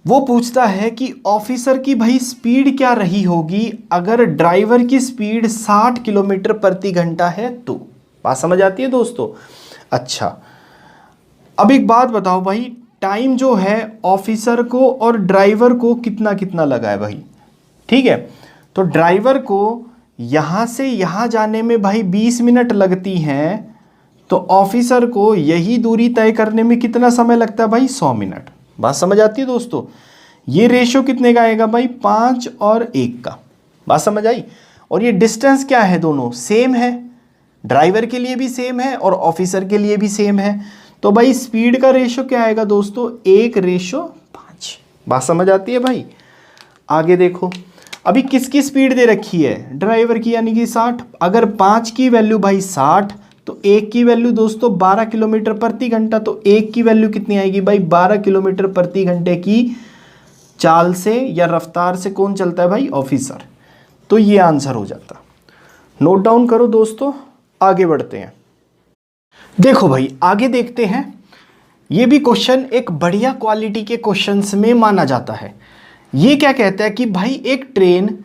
वो पूछता है कि ऑफिसर की भाई स्पीड क्या रही होगी अगर ड्राइवर की स्पीड 60 किलोमीटर प्रति घंटा है तो। बात समझ आती है दोस्तों? अच्छा, अब एक बात बताओ भाई, टाइम जो है ऑफिसर को और ड्राइवर को कितना कितना लगा है भाई? ठीक है, तो ड्राइवर को यहाँ से यहाँ जाने में भाई 20 मिनट लगती हैं, तो ऑफिसर को यही दूरी तय करने में कितना समय लगता है भाई? 100 मिनट। बात समझ आती है दोस्तों? ये रेशो कितने का आएगा भाई? 5 और 1 का। बात समझ आई? और ये डिस्टेंस क्या है? दोनों सेम है, ड्राइवर के लिए भी सेम है और ऑफिसर के लिए भी सेम है। तो भाई स्पीड का रेशो क्या आएगा दोस्तों? 1:5। बात समझ आती है भाई? आगे देखो, अभी किसकी स्पीड दे रखी है? ड्राइवर की, यानी कि 60। अगर 5 की वैल्यू भाई 60 तो 1 की वैल्यू दोस्तों 12 किलोमीटर प्रति घंटा। तो 1 की वैल्यू कितनी आएगी भाई? 12 किलोमीटर प्रति घंटे की चाल से या रफ्तार से कौन चलता है भाई? ऑफिसर। तो ये आंसर हो जाता। नोट डाउन करो दोस्तों, आगे बढ़ते हैं। देखो भाई, आगे देखते हैं। ये भी क्वेश्चन एक बढ़िया क्वालिटी के क्वेश्चंस में माना जाता है। ये क्या कहता है कि भाई एक ट्रेन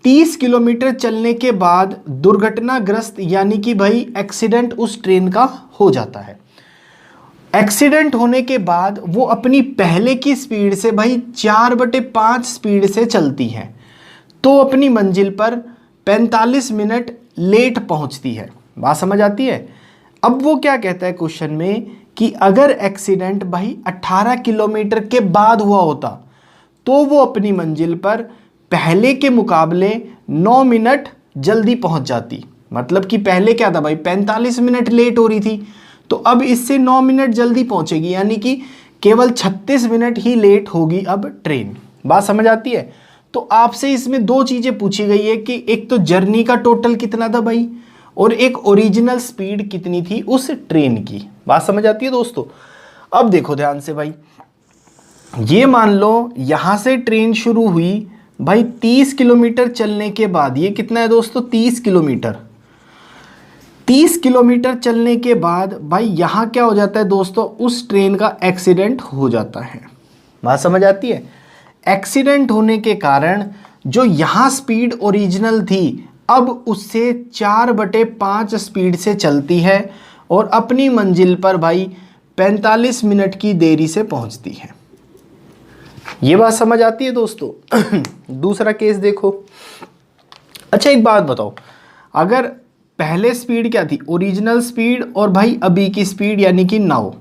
30 किलोमीटर चलने के बाद दुर्घटनाग्रस्त, यानी कि भाई एक्सीडेंट उस ट्रेन का हो जाता है। एक्सीडेंट होने के बाद वो अपनी पहले की स्पीड से भाई 4/5 स्पीड से चलती है, तो अपनी मंजिल पर 45 मिनट लेट पहुंचती है। बात समझ आती है? अब वो क्या कहता है क्वेश्चन में कि अगर एक्सीडेंट भाई 18 किलोमीटर के बाद हुआ होता तो वो अपनी मंजिल पर पहले के मुकाबले 9 मिनट जल्दी पहुंच जाती। मतलब कि पहले क्या था भाई, 45 मिनट लेट हो रही थी, तो अब इससे 9 मिनट जल्दी पहुंचेगी, यानी कि केवल 36 मिनट ही लेट होगी अब ट्रेन। बात समझ आती है। तो आपसे इसमें दो चीजें पूछी गई है कि एक तो जर्नी का टोटल कितना था भाई, और एक ओरिजिनल स्पीड कितनी थी उस ट्रेन की। बात समझ आती है दोस्तों। अब देखो ध्यान से भाई, ये मान लो यहां से ट्रेन शुरू हुई भाई 30 किलोमीटर चलने के बाद, ये कितना है दोस्तों 30 किलोमीटर। 30 किलोमीटर चलने के बाद भाई यहां क्या हो जाता है दोस्तों, उस ट्रेन का एक्सीडेंट हो जाता है। बात समझ आती है। एक्सीडेंट होने के कारण जो यहां स्पीड ओरिजिनल थी, अब उससे 4/5 स्पीड से चलती है और अपनी मंजिल पर भाई 45 मिनट की देरी से पहुंचती है। ये बात समझ आती है दोस्तों। दूसरा केस देखो। अच्छा एक बात बताओ, अगर पहले स्पीड क्या थी, ओरिजिनल स्पीड, और भाई अभी की स्पीड यानी कि नाउ,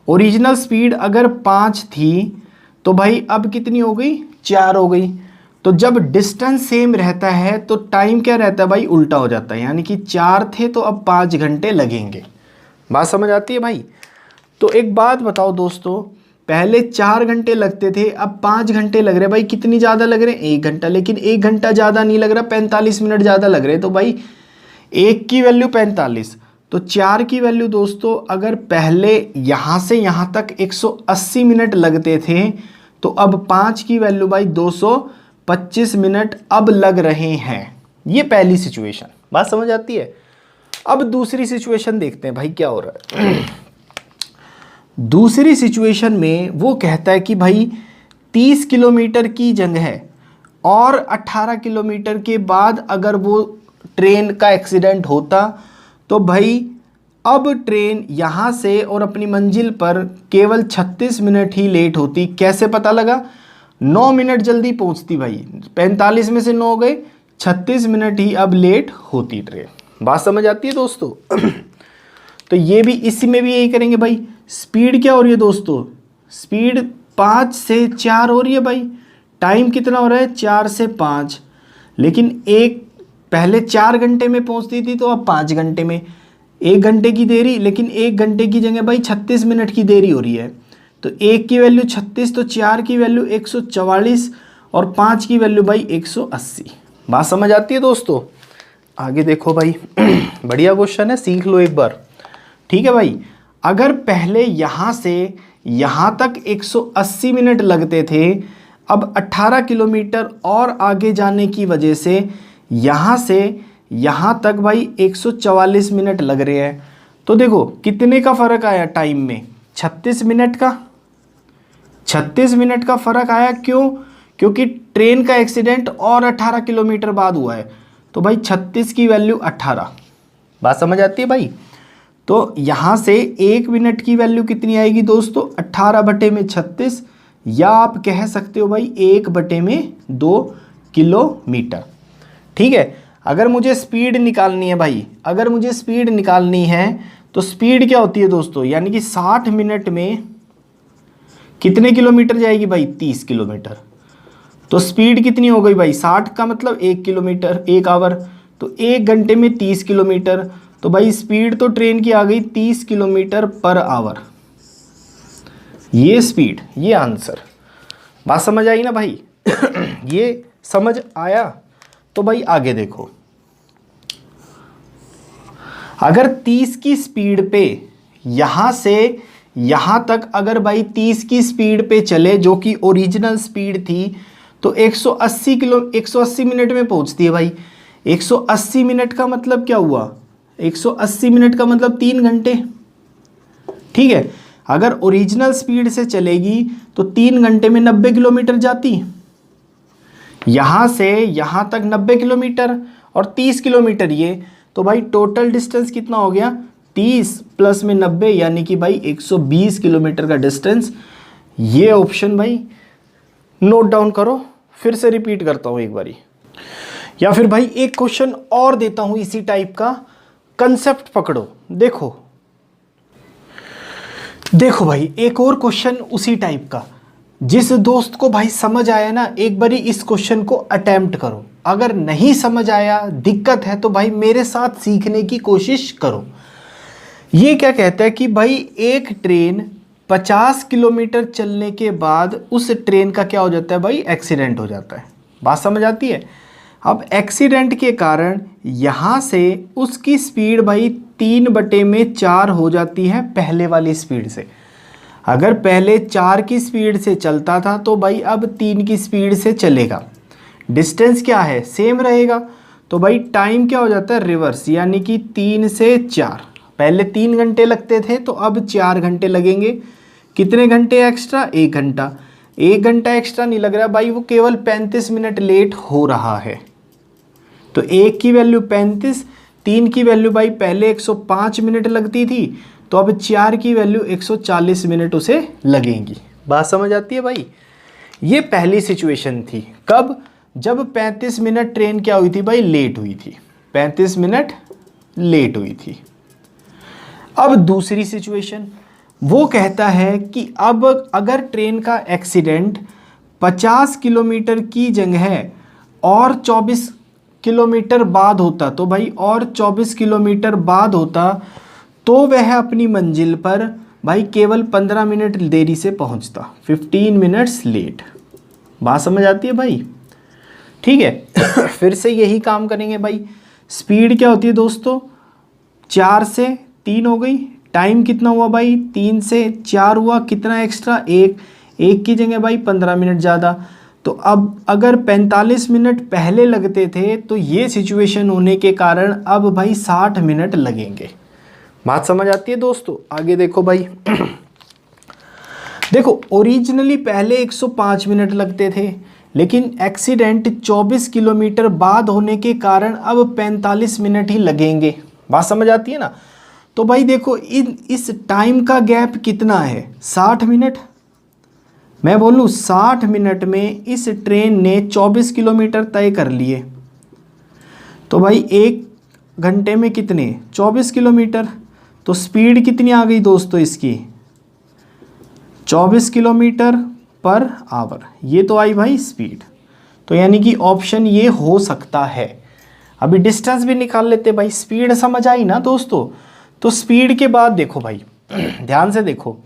ओरिजिनल स्पीड अगर 5 थी तो भाई अब कितनी हो गई, 4 हो गई। तो जब डिस्टेंस सेम रहता है तो टाइम क्या रहता है भाई, उल्टा हो जाता है, यानी कि 4 थे तो अब 5 घंटे लगेंगे। बात समझ आती है भाई। तो एक बात बताओ दोस्तों, पहले 4 घंटे लगते थे, अब 5 घंटे लग रहे भाई, कितनी ज़्यादा लग रहे हैं, 1 घंटा। लेकिन 1 घंटा ज़्यादा नहीं लग रहा, 45 मिनट ज़्यादा लग रहे। तो भाई 1 की वैल्यू 45, तो 4 की वैल्यू दोस्तों, अगर पहले यहाँ से यहाँ तक 180 मिनट लगते थे, तो अब 5 की वैल्यू भाई 225 मिनट अब लग रहे हैं। ये पहली सिचुएशन। बात समझ आती है। अब दूसरी सिचुएशन देखते हैं भाई क्या हो रहा है। दूसरी सिचुएशन में वो कहता है कि भाई 30 किलोमीटर की जगह और 18 किलोमीटर के बाद अगर वो ट्रेन का एक्सीडेंट होता, तो भाई अब ट्रेन यहाँ से और अपनी मंजिल पर केवल 36 मिनट ही लेट होती। कैसे पता लगा, 9 मिनट जल्दी पहुँचती भाई, 45 में से 9 हो गए, 36 मिनट ही अब लेट होती ट्रेन। बात समझ आती है दोस्तों। तो ये भी, इसी में भी यही करेंगे भाई। स्पीड क्या हो रही है दोस्तों, स्पीड 5 से 4 हो रही है भाई। टाइम कितना हो रहा है, 4 से 5। लेकिन एक पहले 4 घंटे में पहुंचती थी, तो अब 5 घंटे में। 1 घंटे की देरी, लेकिन 1 घंटे की जगह भाई 36 मिनट की देरी हो रही है। तो 1 की वैल्यू 36, तो 4 की वैल्यू 144 और 5 की वैल्यू भाई 180। बात समझ आती है दोस्तों। आगे देखो भाई। बढ़िया क्वेश्चन है, सीख लो एक बार। ठीक है भाई, अगर पहले यहाँ से यहाँ तक 180 मिनट लगते थे, अब 18 किलोमीटर और आगे जाने की वजह से यहाँ से यहाँ तक भाई 144 मिनट लग रहे हैं। तो देखो कितने का फ़र्क आया टाइम में, 36 मिनट का। 36 मिनट का फ़र्क आया, क्यों, क्योंकि ट्रेन का एक्सीडेंट और 18 किलोमीटर बाद हुआ है। तो भाई 36 की वैल्यू 18। बात समझ आती है भाई। तो यहाँ से 1 मिनट की वैल्यू कितनी आएगी दोस्तों, 18/36, या आप कह सकते हो भाई 1/2 किलोमीटर। ठीक है। अगर मुझे स्पीड निकालनी है भाई, अगर मुझे स्पीड निकालनी है तो स्पीड क्या होती है दोस्तों, यानी कि 60 मिनट में कितने किलोमीटर जाएगी भाई, 30 किलोमीटर। तो स्पीड कितनी हो गई भाई, 60 का मतलब 1 किलोमीटर, 1 आवर, तो 1 घंटे में 30 किलोमीटर। तो भाई स्पीड तो ट्रेन की आ गई 30 किलोमीटर पर आवर। ये स्पीड, ये आंसर। बात समझ आई ना भाई। ये समझ आया। तो भाई आगे देखो, अगर 30 की स्पीड पे यहां से यहां तक अगर भाई 30 की स्पीड पे चले, जो कि ओरिजिनल स्पीड थी, तो 180 मिनट में पहुंचती है भाई। 180 मिनट का मतलब क्या हुआ, 180 मिनट का मतलब 3 घंटे। ठीक है। अगर ओरिजिनल स्पीड से चलेगी तो 3 घंटे में 90 किलोमीटर जाती। यहां से यहां तक 90 किलोमीटर और 30 किलोमीटर ये, तो भाई टोटल डिस्टेंस कितना हो गया, 30 प्लस में 90, यानी कि भाई 120 किलोमीटर का डिस्टेंस। ये ऑप्शन भाई नोट डाउन करो। फिर से रिपीट करता हूं एक बारी, या फिर भाई एक क्वेश्चन और देता हूं इसी टाइप का, कंसेप्ट पकड़ो। देखो भाई एक और क्वेश्चन उसी टाइप का। जिस दोस्त को भाई समझ आया ना, एक बारी इस क्वेश्चन को अटेम्प्ट करो। अगर नहीं समझ आया, दिक्कत है, तो भाई मेरे साथ सीखने की कोशिश करो। ये क्या कहता है कि भाई एक ट्रेन 50 किलोमीटर चलने के बाद उस ट्रेन का क्या हो जाता है भाई, एक्सीडेंट हो जाता है। बात समझ आती है। अब एक्सीडेंट के कारण यहाँ से उसकी स्पीड भाई 3/4 हो जाती है पहले वाली स्पीड से। अगर पहले 4 की स्पीड से चलता था तो भाई अब 3 की स्पीड से चलेगा। डिस्टेंस क्या है, सेम रहेगा। तो भाई टाइम क्या हो जाता है, रिवर्स, यानी कि 3 से 4। पहले 3 घंटे लगते थे तो अब 4 घंटे लगेंगे। कितने घंटे एक्स्ट्रा, 1 घंटा। 1 घंटा एक्स्ट्रा नहीं लग रहा भाई, वो केवल 35 मिनट लेट हो रहा है। तो 1 की वैल्यू 35, 3 की वैल्यू भाई पहले 105 मिनट लगती थी, तो अब 4 की वैल्यू 140 मिनट उसे लगेंगी। बात समझ आती है भाई। ये पहली सिचुएशन थी। कब, जब 35 मिनट ट्रेन क्या हुई थी भाई, लेट हुई थी। 35 मिनट लेट हुई थी। अब दूसरी सिचुएशन, वो कहता है कि अब अगर ट्रेन का एक्सीडेंट 50 किलोमीटर की जगह और 24 किलोमीटर बाद होता, तो भाई और 24 किलोमीटर बाद होता, तो वह अपनी मंजिल पर भाई केवल 15 मिनट देरी से पहुंचता, 15 मिनट्स लेट। बात समझ आती है भाई, ठीक है। फिर से यही काम करेंगे भाई। स्पीड क्या होती है दोस्तों, 4 से 3 हो गई। टाइम कितना हुआ भाई, 3 से 4 हुआ, कितना एक्स्ट्रा, 1 की जगह भाई 15 मिनट ज़्यादा। तो अब अगर 45 मिनट पहले लगते थे तो ये सिचुएशन होने के कारण अब भाई 60 मिनट लगेंगे। बात समझ आती है दोस्तों। आगे देखो भाई। देखो ओरिजिनली पहले 105 मिनट लगते थे, लेकिन एक्सीडेंट 24 किलोमीटर बाद होने के कारण अब 45 मिनट ही लगेंगे। बात समझ आती है ना। तो भाई देखो इस टाइम का गैप कितना है, 60 मिनट। मैं बोलूँ 60 मिनट में इस ट्रेन ने 24 किलोमीटर तय कर लिए, तो भाई 1 घंटे में कितने, 24 किलोमीटर। तो स्पीड कितनी आ गई दोस्तों इसकी, 24 किलोमीटर पर आवर। ये तो आई भाई स्पीड। तो यानी कि ऑप्शन ये हो सकता है। अभी डिस्टेंस भी निकाल लेते भाई। स्पीड समझ आई ना दोस्तों। तो स्पीड के बाद देखो भाई, ध्यान से देखो।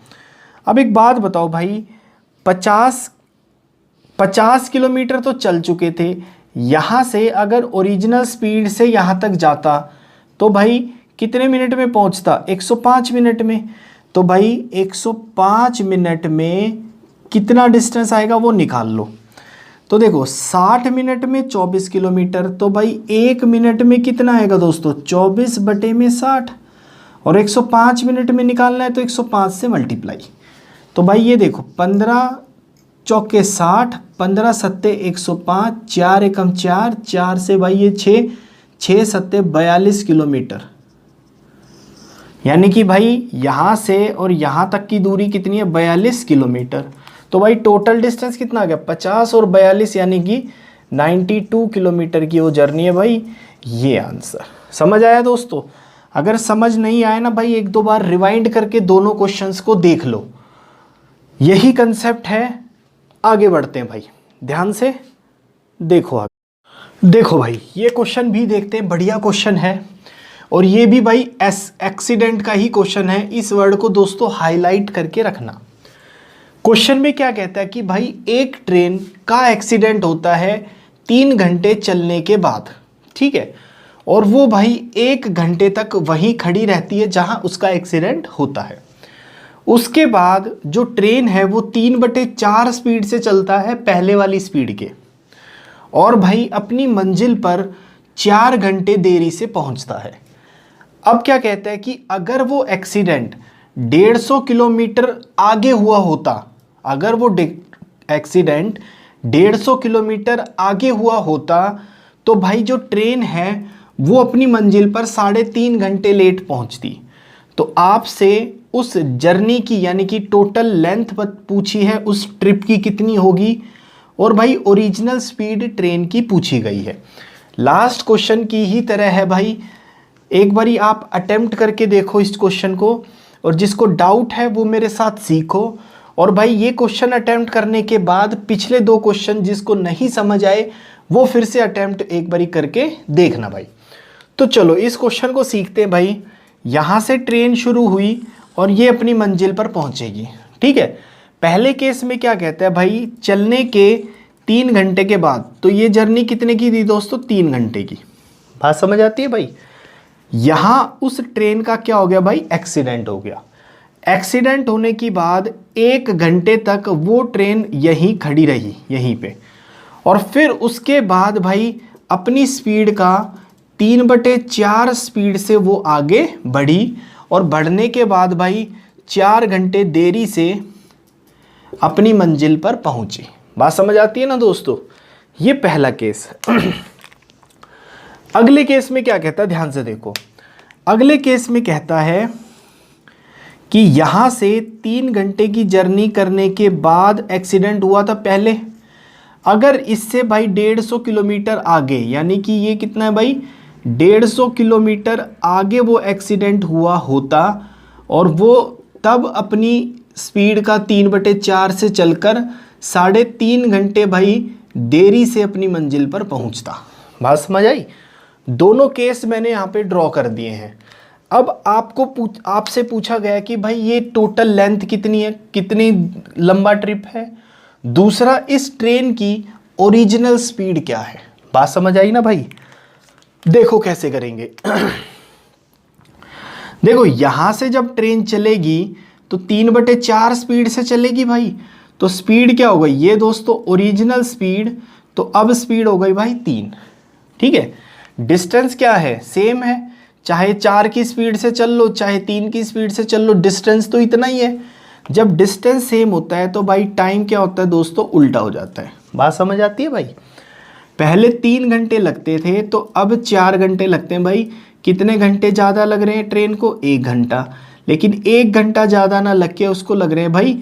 अब एक बात बताओ भाई, 50 किलोमीटर तो चल चुके थे। यहाँ से अगर ओरिजिनल स्पीड से यहाँ तक जाता तो भाई कितने मिनट में पहुँचता, 105 मिनट में। तो भाई 105 मिनट में कितना डिस्टेंस आएगा वो निकाल लो। तो देखो 60 मिनट में 24 किलोमीटर, तो भाई 1 मिनट में कितना आएगा दोस्तों, 24/60। और 105 मिनट में निकालना है तो 105 से मल्टीप्लाई। तो भाई ये देखो 15 चौके 60, 15 सत्ते 105, 4 एकम 4, 4 से भाई ये 6, 6 सत्ते 42 किलोमीटर। यानी कि भाई यहाँ से और यहाँ तक की दूरी कितनी है, 42 किलोमीटर। तो भाई टोटल डिस्टेंस कितना आ गया, 50 और 42 यानी कि 92 किलोमीटर की वो जर्नी है भाई। ये आंसर समझ आया दोस्तों। अगर समझ नहीं आया ना भाई, 1-2 बार रिवाइंड करके दोनों क्वेश्चंस को देख लो। यही कंसेप्ट है। आगे बढ़ते हैं भाई, ध्यान से देखो। आगे देखो भाई, ये क्वेश्चन भी देखते हैं। बढ़िया क्वेश्चन है और ये भी भाई एक्सीडेंट का ही क्वेश्चन है। इस वर्ड को दोस्तों हाईलाइट करके रखना। क्वेश्चन में क्या कहता है कि भाई एक ट्रेन का एक्सीडेंट होता है 3 घंटे चलने के बाद, ठीक है। और वो भाई 1 घंटे तक वहीं खड़ी रहती है जहां उसका एक्सीडेंट होता है। उसके बाद जो ट्रेन है वो 3/4 स्पीड से चलता है पहले वाली स्पीड के, और भाई अपनी मंजिल पर 4 घंटे देरी से पहुंचता है। अब क्या कहता है कि अगर वो एक्सीडेंट 150 किलोमीटर आगे हुआ होता, अगर वो एक्सीडेंट 150 किलोमीटर आगे हुआ होता, तो भाई जो ट्रेन है वो अपनी मंजिल पर 3.5 घंटे लेट पहुंचती। तो आपसे उस जर्नी की यानी कि टोटल लेंथ पूछी है, उस ट्रिप की कितनी होगी, और भाई ओरिजिनल स्पीड ट्रेन की पूछी गई है। लास्ट क्वेश्चन की ही तरह है भाई। एक बारी आप अटेम्प्ट करके देखो इस क्वेश्चन को, और जिसको डाउट है वो मेरे साथ सीखो। और भाई ये क्वेश्चन अटेम्प्ट करने के बाद पिछले 2 क्वेश्चन जिसको नहीं समझ आए वो फिर से अटेम्प्ट एक बारी करके देखना भाई। तो चलो इस क्वेश्चन को सीखते हैं भाई। यहाँ से ट्रेन शुरू हुई और ये अपनी मंजिल पर पहुँचेगी, ठीक है। पहले केस में क्या कहता है भाई, चलने के 3 घंटे के बाद, तो ये जर्नी कितने की थी दोस्तों, 3 घंटे की। बात समझ आती है भाई। यहाँ उस ट्रेन का क्या हो गया भाई, एक्सीडेंट हो गया। एक्सीडेंट होने के बाद 1 घंटे तक वो ट्रेन यहीं खड़ी रही, यहीं पे, और फिर उसके बाद भाई अपनी स्पीड का 3/4 स्पीड से वो आगे बढ़ी, और बढ़ने के बाद भाई 4 घंटे देरी से अपनी मंजिल पर पहुंची। बात समझ आती है ना दोस्तों। ये पहला केस। अगले केस में क्या कहता है, ध्यान से देखो। अगले केस में कहता है कि यहां से 3 घंटे की जर्नी करने के बाद एक्सीडेंट हुआ था पहले। अगर इससे भाई 150 किलोमीटर आगे, यानी कि ये कितना है भाई, 150 किलोमीटर आगे वो एक्सीडेंट हुआ होता, और वो तब अपनी स्पीड का 3/4 से चलकर 3.5 घंटे भाई देरी से अपनी मंजिल पर पहुंचता। बात समझ आई। दोनों केस मैंने यहाँ पे ड्रॉ कर दिए हैं। अब आपसे पूछा गया कि भाई ये टोटल लेंथ कितनी है, कितनी लंबा ट्रिप है। दूसरा, इस ट्रेन की ओरिजिनल स्पीड क्या है। बात समझ आई ना भाई। देखो कैसे करेंगे। देखो यहां से जब ट्रेन चलेगी तो 3/4 स्पीड से चलेगी भाई, तो स्पीड क्या हो गई, ये दोस्तों ओरिजिनल स्पीड, तो अब स्पीड हो गई भाई 3, ठीक है। डिस्टेंस क्या है, सेम है, चाहे 4 की स्पीड से चल लो चाहे 3 की स्पीड से चल लो, डिस्टेंस तो इतना ही है। जब डिस्टेंस सेम होता है तो भाई टाइम क्या होता है दोस्तों, उल्टा हो जाता है। बात समझ आती है भाई। पहले 3 घंटे लगते थे तो अब 4 घंटे लगते हैं भाई। कितने घंटे ज़्यादा लग रहे हैं ट्रेन को, 1 घंटा। लेकिन 1 घंटा ज़्यादा ना लग के उसको लग रहे हैं भाई,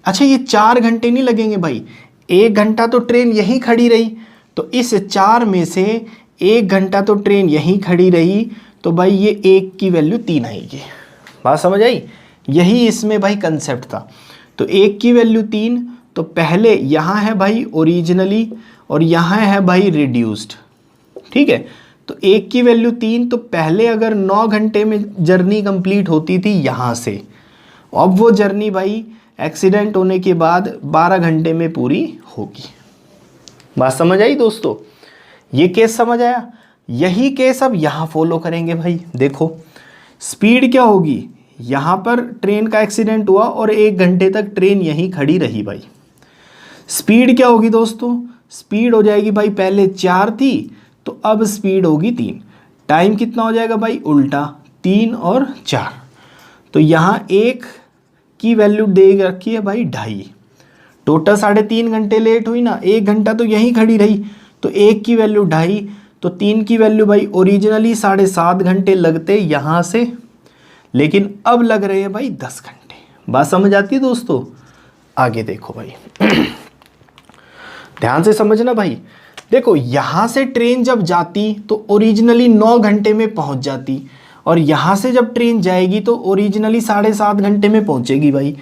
अच्छा ये 4 घंटे नहीं लगेंगे भाई, 1 घंटा तो ट्रेन यहीं खड़ी रही, तो इस 4 में से 1 घंटा तो ट्रेन यहीं खड़ी रही, तो भाई ये 1 की वैल्यू 3 आएगी। बात समझ आई। यही इसमें भाई कंसेप्ट था। तो 1 की वैल्यू 3, तो पहले यहाँ है भाई ओरिजिनली और यहाँ है भाई रिड्यूस्ड, ठीक है। तो 1 की वैल्यू 3, तो पहले अगर 9 घंटे में जर्नी कंप्लीट होती थी यहाँ से, अब वो जर्नी भाई एक्सीडेंट होने के बाद 12 घंटे में पूरी होगी। बात समझ आई दोस्तों। ये केस समझ आया। यही केस अब यहाँ फॉलो करेंगे भाई। देखो स्पीड क्या होगी, यहाँ पर ट्रेन का एक्सीडेंट हुआ और 1 घंटे तक ट्रेन यहीं खड़ी रही भाई। स्पीड क्या होगी दोस्तों, स्पीड हो जाएगी भाई, पहले 4 थी तो अब स्पीड होगी 3। टाइम कितना हो जाएगा भाई, उल्टा, 3 और 4। तो यहाँ 1 की वैल्यू दे रखी है भाई 2.5। टोटल 3.5 घंटे लेट हुई ना, 1 घंटा तो यहीं खड़ी रही, तो 1 की वैल्यू 2.5, तो 3 की वैल्यू भाई ओरिजिनली 7.5 घंटे लगते यहाँ से, लेकिन अब लग रहे हैं भाई 10 घंटे। बात समझ आती है दोस्तों। आगे देखो भाई। ध्यान से समझना भाई। देखो यहाँ से ट्रेन जब जाती तो ओरिजिनली 9 घंटे में पहुँच जाती, और यहाँ से जब ट्रेन जाएगी तो ओरिजिनली 7.5 घंटे में पहुँचेगी भाई।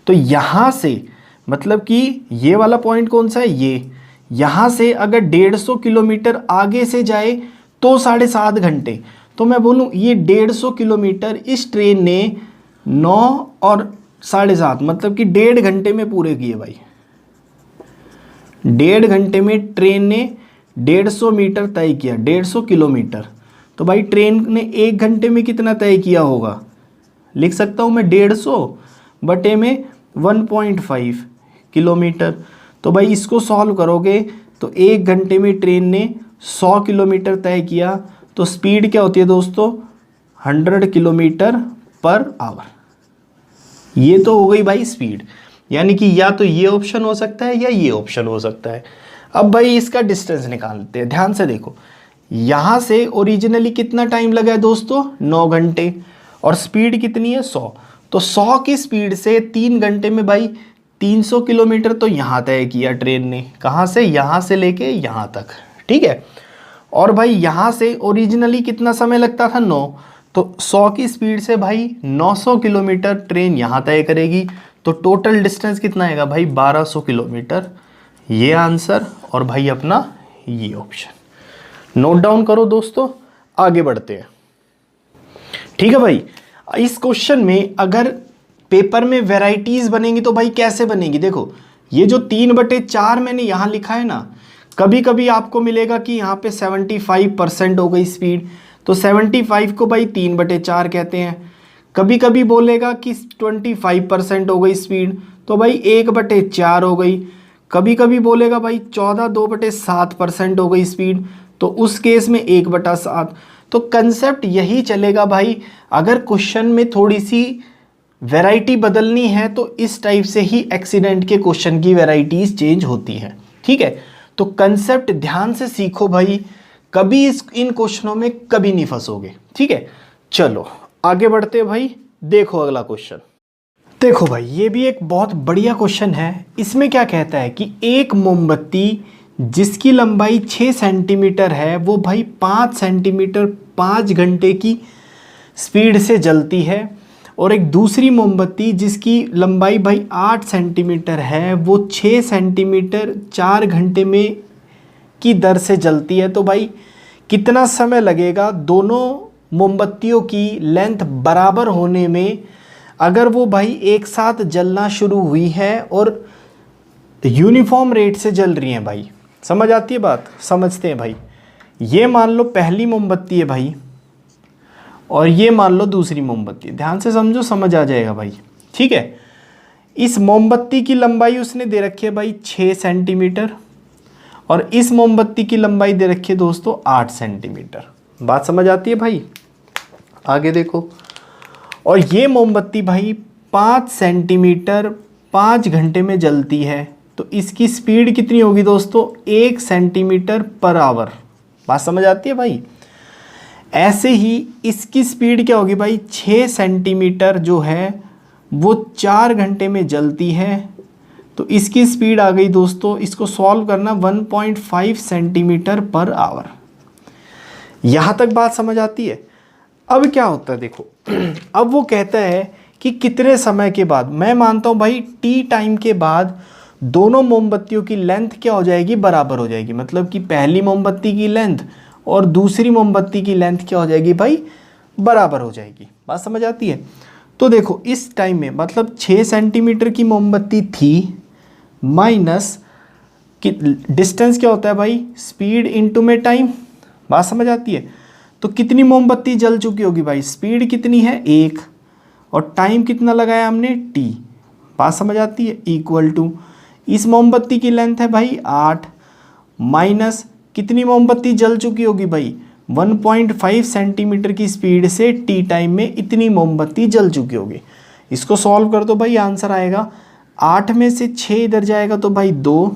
तो यहाँ से मतलब कि ये वाला पॉइंट कौन सा है, ये यहाँ से अगर 150 किलोमीटर आगे से जाए तो 7.5 घंटे, तो मैं बोलूँ ये 150 किलोमीटर इस ट्रेन ने 9 और 7.5 मतलब कि 1.5 घंटे में पूरे किए भाई। 1.5 घंटे में ट्रेन ने 150 मीटर तय किया, 150 किलोमीटर। तो भाई ट्रेन ने 1 घंटे में कितना तय किया होगा, लिख सकता हूँ मैं 150 बटे में 1.5 किलोमीटर। तो भाई इसको सॉल्व करोगे तो 1 घंटे में ट्रेन ने 100 किलोमीटर तय किया, तो स्पीड क्या होती है दोस्तों, 100 किलोमीटर पर आवर। ये तो हो गई भाई स्पीड, यानी कि या तो ये ऑप्शन हो सकता है या ये ऑप्शन हो सकता है। अब भाई इसका डिस्टेंस निकालते हैं। ध्यान से देखो, यहाँ से ओरिजिनली कितना टाइम लगा है दोस्तों, 9 घंटे, और स्पीड कितनी है 100। तो 100 की स्पीड से 3 घंटे में भाई 300 किलोमीटर तो यहाँ तय किया ट्रेन ने। कहाँ से, यहाँ से लेके यहाँ तक, ठीक है। और भाई यहाँ से ओरिजिनली कितना समय लगता था, 9, तो 100 की स्पीड से भाई 900 किलोमीटर ट्रेन यहाँ तय करेगी। तो टोटल डिस्टेंस कितना आएगा भाई 1200 किलोमीटर, ये आंसर और भाई अपना ये ऑप्शन। नोट डाउन करो दोस्तों, आगे बढ़ते हैं। ठीक है भाई, इस क्वेश्चन में अगर पेपर में वेराइटीज बनेंगी तो भाई कैसे बनेगी, देखो ये जो 3/4 मैंने यहां लिखा है ना, कभी कभी आपको मिलेगा कि यहाँ पे 75% हो गई स्पीड, तो 75 को भाई 3/4 कहते हैं। कभी कभी बोलेगा कि 25% हो गई स्पीड, तो भाई 1/4 हो गई। कभी कभी बोलेगा भाई 14/2/7% हो गई स्पीड, तो उस केस में 1/7। तो कंसेप्ट यही चलेगा भाई, अगर क्वेश्चन में थोड़ी सी वैरायटी बदलनी है तो इस टाइप से ही एक्सीडेंट के क्वेश्चन की वैरायटीज चेंज होती हैं। ठीक है, तो कंसेप्ट ध्यान से सीखो भाई, कभी इन क्वेश्चनों में कभी नहीं फंसोगे। ठीक है, चलो आगे बढ़ते हैं भाई। देखो अगला क्वेश्चन, देखो भाई ये भी एक बहुत बढ़िया क्वेश्चन है। इसमें क्या कहता है कि एक मोमबत्ती जिसकी लंबाई 6 सेंटीमीटर है वो भाई 5 सेंटीमीटर 5 घंटे की स्पीड से जलती है, और एक दूसरी मोमबत्ती जिसकी लंबाई भाई 8 सेंटीमीटर है वो 6 सेंटीमीटर 4 घंटे में की दर से जलती है। तो भाई कितना समय लगेगा दोनों मोमबत्तियों की लेंथ बराबर होने में, अगर वो भाई एक साथ जलना शुरू हुई है और यूनिफॉर्म रेट से जल रही हैं। भाई समझ आती है बात, समझते हैं भाई। ये मान लो पहली मोमबत्ती है भाई, और ये मान लो दूसरी मोमबत्ती, ध्यान से समझो, समझ आ जाएगा भाई। ठीक है, इस मोमबत्ती की लंबाई उसने दे रखी है भाई 6 सेंटीमीटर, और इस मोमबत्ती की लंबाई दे रखी है दोस्तों 8 सेंटीमीटर। बात समझ आती है भाई, आगे देखो। और ये मोमबत्ती भाई 5 सेंटीमीटर 5 घंटे में जलती है, तो इसकी स्पीड कितनी होगी दोस्तों 1 सेंटीमीटर पर आवर। बात समझ आती है भाई। ऐसे ही इसकी स्पीड क्या होगी भाई 6 सेंटीमीटर जो है वो 4 घंटे में जलती है, तो इसकी स्पीड आ गई दोस्तों, इसको सॉल्व करना 1.5 सेंटीमीटर पर आवर। यहाँ तक बात समझ आती है। अब क्या होता है देखो, अब वो कहता है कि कितने समय के बाद, मैं मानता हूँ भाई टी टाइम के बाद दोनों मोमबत्तियों की लेंथ क्या हो जाएगी बराबर हो जाएगी, मतलब कि पहली मोमबत्ती की लेंथ और दूसरी मोमबत्ती की लेंथ क्या हो जाएगी भाई बराबर हो जाएगी। बात समझ आती है। तो देखो इस टाइम में मतलब 6 सेंटीमीटर की मोमबत्ती थी माइनस कि डिस्टेंस क्या होता है भाई स्पीड इनटू में टाइम। बात समझ आती है। तो कितनी मोमबत्ती जल चुकी होगी भाई, स्पीड कितनी है 1 और टाइम कितना लगाया हमने t। बात समझ आती है। इक्वल टू इस मोमबत्ती की लेंथ है भाई 8 माइनस कितनी मोमबत्ती जल चुकी होगी भाई 1.5 सेंटीमीटर की स्पीड से टी टाइम में इतनी मोमबत्ती जल चुकी होगी। इसको सॉल्व कर दो भाई, आंसर आएगा 8 में से 6 इधर जाएगा तो भाई 2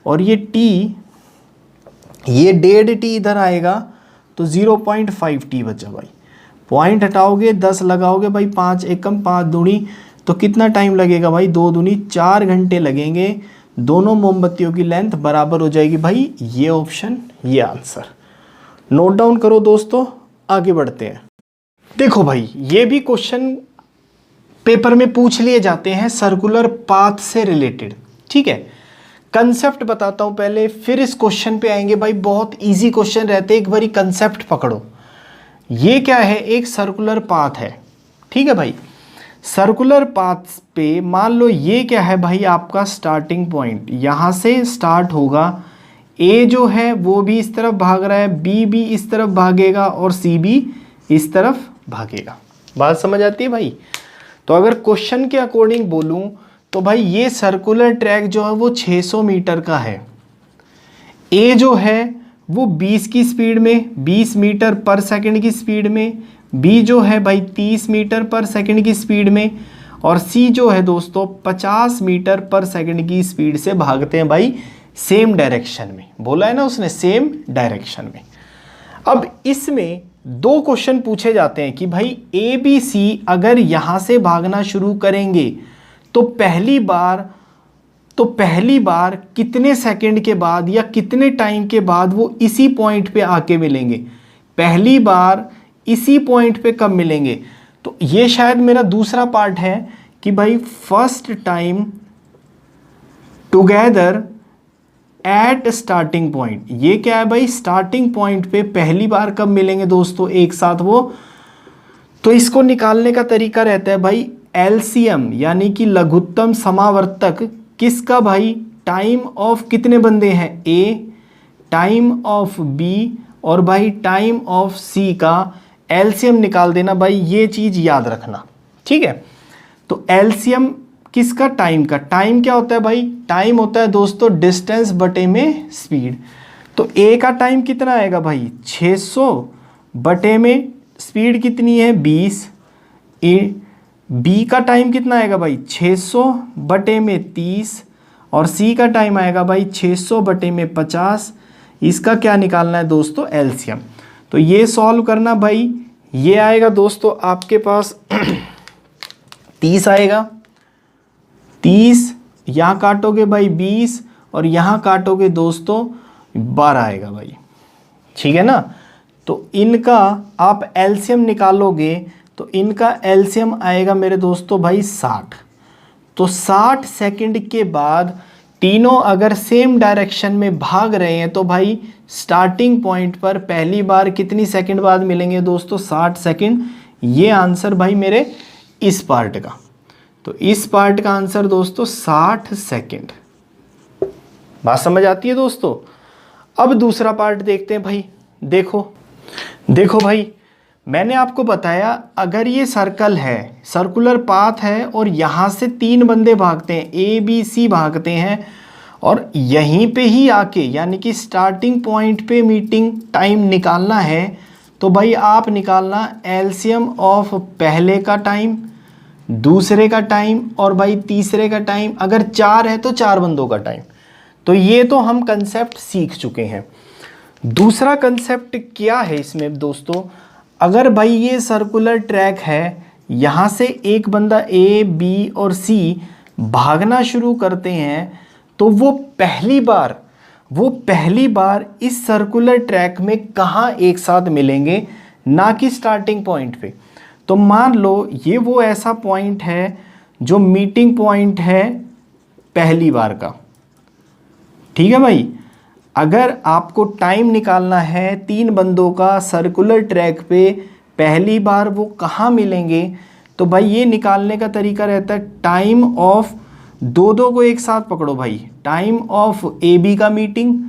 और ये टी ये 1.5 टी इधर आएगा तो 0.5 टी बचा भाई। पॉइंट हटाओगे 10 लगाओगे भाई 5 एकम 5 दूनी, तो कितना टाइम लगेगा भाई 2 दूनी 4 घंटे लगेंगे। दोनों मोमबत्तियों की लेंथ बराबर हो जाएगी भाई। ये ऑप्शन ये आंसर नोट डाउन करो दोस्तों, आगे बढ़ते हैं। देखो भाई ये भी क्वेश्चन पेपर में पूछ लिए जाते हैं सर्कुलर पाथ से रिलेटेड। ठीक है, कंसेप्ट बताता हूं पहले फिर इस क्वेश्चन पे आएंगे भाई। बहुत इजी क्वेश्चन रहते हैं, एक बारी कंसेप्ट पकड़ो। ये क्या है, एक सर्कुलर पाथ है। ठीक है भाई, सर्कुलर पाथ पे मान लो ये क्या है भाई आपका स्टार्टिंग पॉइंट, यहां से स्टार्ट होगा। ए जो है वो भी इस तरफ भाग रहा है, बी भी इस तरफ भागेगा और सी भी इस तरफ भागेगा। बात समझ आती है भाई। तो अगर क्वेश्चन के अकॉर्डिंग बोलूं तो भाई ये सर्कुलर ट्रैक जो है वो 600 मीटर का है। ए जो है वो 20 की स्पीड में 20 मीटर पर सेकंड की स्पीड में, बी जो है भाई 30 मीटर पर सेकंड की स्पीड में, और सी जो है दोस्तों 50 मीटर पर सेकंड की स्पीड से भागते हैं भाई सेम डायरेक्शन में। बोला है ना उसने सेम डायरेक्शन में। अब इसमें दो क्वेश्चन पूछे जाते हैं कि भाई ए बी सी अगर यहां से भागना शुरू करेंगे तो पहली बार कितने सेकंड के बाद या कितने टाइम के बाद वो इसी पॉइंट पे आके मिलेंगे। पहली बार इसी पॉइंट पे कब मिलेंगे, तो ये शायद मेरा दूसरा पार्ट है कि भाई first time together at starting point, ये क्या है भाई, स्टार्टिंग पॉइंट पे पहली बार कब मिलेंगे दोस्तों एक साथ वो। तो इसको निकालने का तरीका रहता है भाई एलसीएम यानी कि लघुत्तम समावर्तक किसका भाई, टाइम ऑफ कितने बंदे हैं, ए, टाइम ऑफ बी और भाई टाइम ऑफ सी का एलसीएम निकाल देना भाई, ये चीज़ याद रखना, ठीक है। तो एलसीएम किसका, टाइम का। टाइम क्या होता है भाई, टाइम होता है दोस्तों डिस्टेंस बटे में स्पीड। तो ए का टाइम कितना आएगा भाई 600 बटे में स्पीड कितनी है 20। ए बी का टाइम कितना आएगा भाई 600 बटे में 30 और सी का टाइम आएगा भाई 600 बटे में 50। इसका क्या निकालना है दोस्तों, एलसीएम। तो ये सॉल्व करना भाई, ये आएगा दोस्तों आपके पास 30 आएगा, 30 यहाँ काटोगे भाई 20 और यहाँ काटोगे दोस्तों 12 आएगा भाई, ठीक है ना। तो इनका आप एलसीएम निकालोगे तो इनका एलसीएम आएगा मेरे दोस्तों भाई 60। तो 60 सेकंड के बाद तीनों अगर सेम डायरेक्शन में भाग रहे हैं तो भाई स्टार्टिंग पॉइंट पर पहली बार कितनी सेकंड बाद मिलेंगे दोस्तों, 60 सेकंड। ये आंसर भाई मेरे इस पार्ट का। तो इस पार्ट का आंसर दोस्तों 60 सेकंड। बात समझ आती है दोस्तों। अब दूसरा पार्ट देखते हैं भाई। देखो भाई, मैंने आपको बताया अगर ये सर्कल है, सर्कुलर पाथ है और यहाँ से 3 बंदे भागते हैं, ए बी सी भागते हैं और यहीं पे ही आके यानी कि स्टार्टिंग पॉइंट पे मीटिंग टाइम निकालना है, तो भाई आप निकालना एलसीएम ऑफ पहले का टाइम, दूसरे का टाइम और भाई तीसरे का टाइम। अगर 4 है तो 4 बंदों का टाइम। तो ये तो हम कंसेप्ट सीख चुके हैं। दूसरा कंसेप्ट क्या है इसमें दोस्तों, अगर भाई ये सर्कुलर ट्रैक है, यहाँ से एक बंदा ए बी और सी भागना शुरू करते हैं तो वो पहली बार इस सर्कुलर ट्रैक में कहाँ एक साथ मिलेंगे, ना कि स्टार्टिंग पॉइंट पे। तो मान लो ये वो ऐसा पॉइंट है जो मीटिंग पॉइंट है पहली बार का, ठीक है भाई। अगर आपको टाइम निकालना है 3 बंदों का सर्कुलर ट्रैक पे पहली बार वो कहाँ मिलेंगे, तो भाई ये निकालने का तरीका रहता है टाइम ऑफ, दो को एक साथ पकड़ो भाई, टाइम ऑफ ए बी का मीटिंग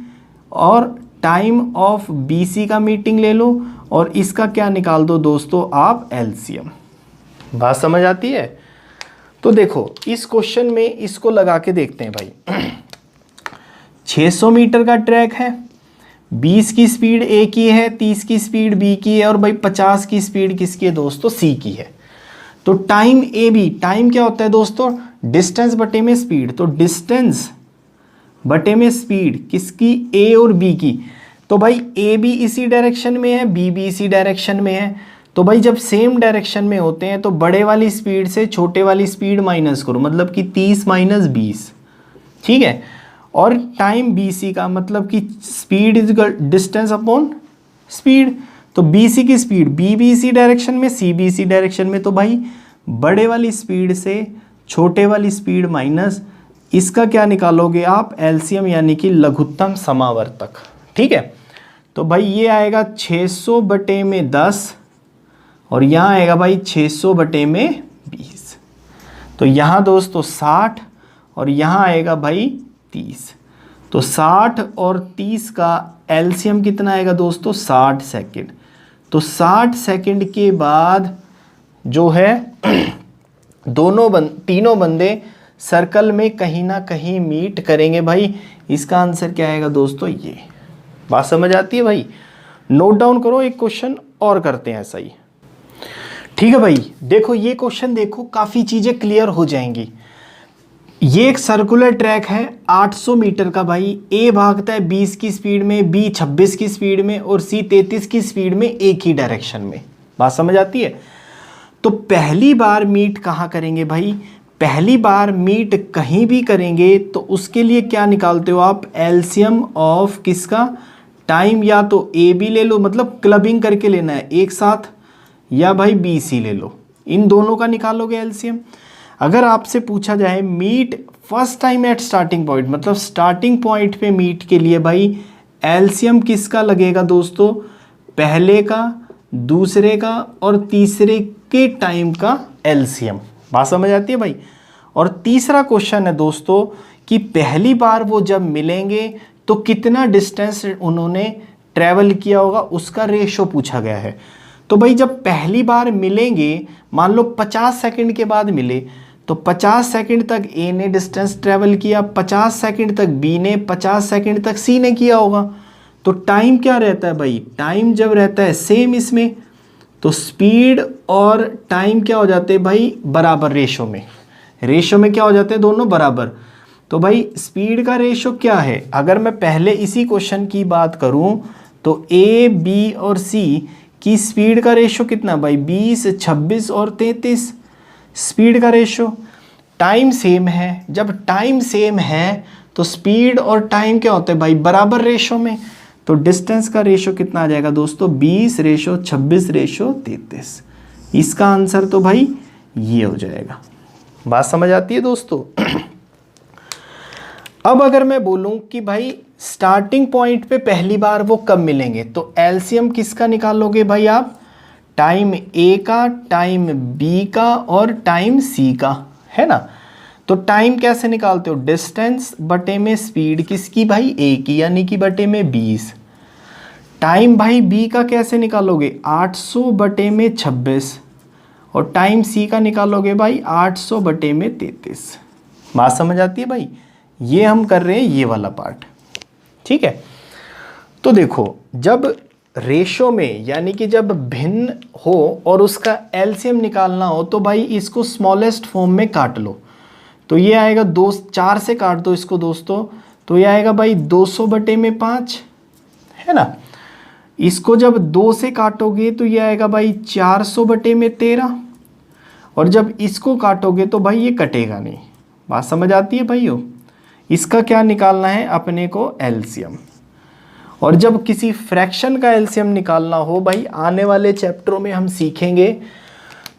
और टाइम ऑफ बी सी का मीटिंग ले लो और इसका क्या निकाल दो दोस्तों आप, एलसीएम। बात समझ आती है। तो देखो इस क्वेश्चन में इसको लगा के देखते हैं भाई। 600 मीटर का ट्रैक है, 20 की स्पीड ए की है, 30 की स्पीड बी की है और भाई 50 की स्पीड किसकी है दोस्तों, सी की है। तो टाइम ए बी, टाइम क्या होता है दोस्तों, डिस्टेंस बटे में स्पीड। तो डिस्टेंस बटे में स्पीड किसकी, ए और बी की। तो भाई ए बी इसी डायरेक्शन में है, बी भी इसी डायरेक्शन में है। तो भाई जब सेम डायरेक्शन में होते हैं तो बड़े वाली स्पीड से छोटे वाली स्पीड माइनस करो, मतलब कि 30 माइनस 20, ठीक है। और टाइम बी सी का मतलब कि speed is distance upon speed. तो बी सी की स्पीड, बी भी इसी डायरेक्शन में, सी भी इसी डायरेक्शन में। तो भाई बड़े वाली स्पीड से छोटे वाली स्पीड माइनस, इसका क्या निकालोगे आप, एलसीएम यानी कि लघुत्तम समावर्तक, ठीक है। तो भाई ये आएगा 600 बटे में 10 और यहाँ आएगा भाई 600 बटे में 20। तो यहाँ दोस्तों 60 और यहाँ आएगा भाई 30। तो 60 और 30 का एलसीएम कितना आएगा दोस्तों, 60 सेकंड। तो 60 सेकंड के बाद जो है तीनों बंदे सर्कल में कहीं ना कहीं मीट करेंगे भाई। इसका आंसर क्या आएगा दोस्तों, ये। बात समझ आती है भाई। नोट डाउन करो, एक क्वेश्चन और करते हैं ऐसा ही, ठीक है भाई। देखो ये क्वेश्चन देखो, काफ़ी चीज़ें क्लियर हो जाएंगी। ये एक सर्कुलर ट्रैक है 800 मीटर का भाई। ए भागता है 20 की स्पीड में, बी 26 की स्पीड में और सी 33 की स्पीड में एक ही डायरेक्शन में। बात समझ आती है। तो पहली बार मीट कहाँ करेंगे भाई, पहली बार मीट कहीं भी करेंगे तो उसके लिए क्या निकालते हो आप, एलसीएम ऑफ किसका, टाइम। या तो ए बी ले लो, मतलब क्लबिंग करके लेना है एक साथ, या भाई बी सी ले लो, इन दोनों का निकालोगे एलसीएम। अगर आपसे पूछा जाए meet first time at starting point, मतलब स्टार्टिंग पॉइंट पे मीट के लिए भाई एलसीएम किसका लगेगा दोस्तों, पहले का, दूसरे का और तीसरे के टाइम का एलसीएम। बात समझ आती है भाई। और तीसरा क्वेश्चन है दोस्तों कि पहली बार वो जब मिलेंगे तो कितना डिस्टेंस उन्होंने ट्रैवल किया होगा, उसका रेशो पूछा गया है। तो भाई जब पहली बार मिलेंगे, मान लो 50 सेकंड के बाद मिले, तो 50 सेकंड तक ए ने डिस्टेंस ट्रैवल किया, 50 सेकंड तक बी ने, 50 सेकंड तक सी ने किया होगा। तो टाइम क्या रहता है भाई, टाइम जब रहता है सेम इसमें, तो स्पीड और टाइम क्या हो जाते हैं भाई, बराबर रेशो में। रेशो में क्या हो जाते हैं, दोनों बराबर। तो भाई स्पीड का रेशो क्या है, अगर मैं पहले इसी क्वेश्चन की बात करूं तो ए, बी और सी की स्पीड का रेशो कितना भाई, 20, 26 और 33 स्पीड का रेशो। टाइम सेम है, जब टाइम सेम है तो स्पीड और टाइम क्या होते हैं भाई, बराबर रेशो में। तो डिस्टेंस का रेशो कितना आ जाएगा दोस्तों, 20:26:33। इसका आंसर तो भाई ये हो जाएगा। बात समझ आती है दोस्तों। अब अगर मैं बोलूं कि भाई स्टार्टिंग पॉइंट पे पहली बार वो कब मिलेंगे, तो एलसीएम किसका निकालोगे भाई आप, टाइम ए का, टाइम बी का और टाइम सी का, है ना। तो टाइम कैसे निकालते हो, डिस्टेंस बटे में स्पीड किसकी भाई, ए की, यानी कि बटे में 20। टाइम भाई बी का कैसे निकालोगे, 800 बटे में 26। और टाइम सी का निकालोगे भाई 800 बटे में 33। बात समझ आती है भाई। ये हम कर रहे हैं ये वाला पार्ट, ठीक है। तो देखो जब रेशो में, यानी कि जब भिन्न हो और उसका एलसीएम निकालना हो, तो भाई इसको स्मॉलेस्ट फॉर्म में काट लो। तो ये आएगा 2, 4 से काट दो इसको दोस्तों, तो ये आएगा भाई 200 बटे में 5, है ना। इसको जब 2 से काटोगे तो ये आएगा भाई 400 बटे में 13। और जब इसको काटोगे तो भाई ये कटेगा नहीं। बात समझ आती है भाइयों। इसका क्या निकालना है अपने को, एलसीएम। और जब किसी फ्रैक्शन का एलसीएम निकालना हो भाई, आने वाले चैप्टरों में हम सीखेंगे,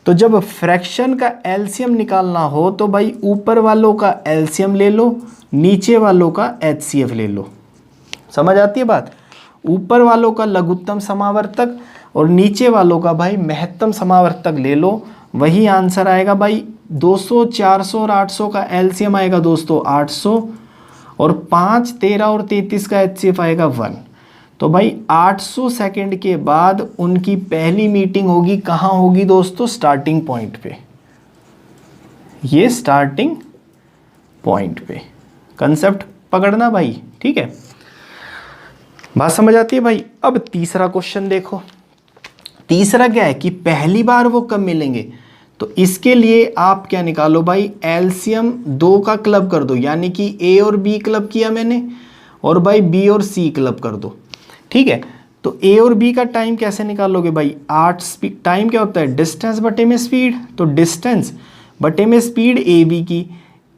तो जब फ्रैक्शन का एलसीएम निकालना हो तो भाई ऊपर वालों का एलसीएम ले लो, नीचे वालों का एचसीएफ ले लो। समझ आती है बात। ऊपर वालों का लघुत्तम समावर्तक और नीचे वालों का भाई महत्तम समावर्तक ले लो, वही आंसर आएगा भाई। 200, 400 और 800 का एलसीएम आएगा दोस्तों 800, और 5, 13 और 33 का एचसीएफ आएगा 1। तो भाई 800 सेकंड के बाद उनकी पहली मीटिंग होगी, कहाँ होगी दोस्तों, स्टार्टिंग पॉइंट पे। ये स्टार्टिंग पॉइंट पे कंसेप्ट पकड़ना भाई, ठीक है। बात समझ आती है भाई। अब तीसरा क्वेश्चन देखो। तीसरा क्या है कि पहली बार वो कब मिलेंगे, तो इसके लिए आप क्या निकालो भाई, एलसीएम 2 का क्लब कर दो, यानी कि ए और बी क्लब किया मैंने, और भाई बी और सी क्लब कर दो, ठीक है। तो ए और बी का टाइम कैसे निकालोगे भाई, 8 स्पीड, टाइम क्या होता है, डिस्टेंस बटे में स्पीड, तो डिस्टेंस बटे में स्पीड ए बी की,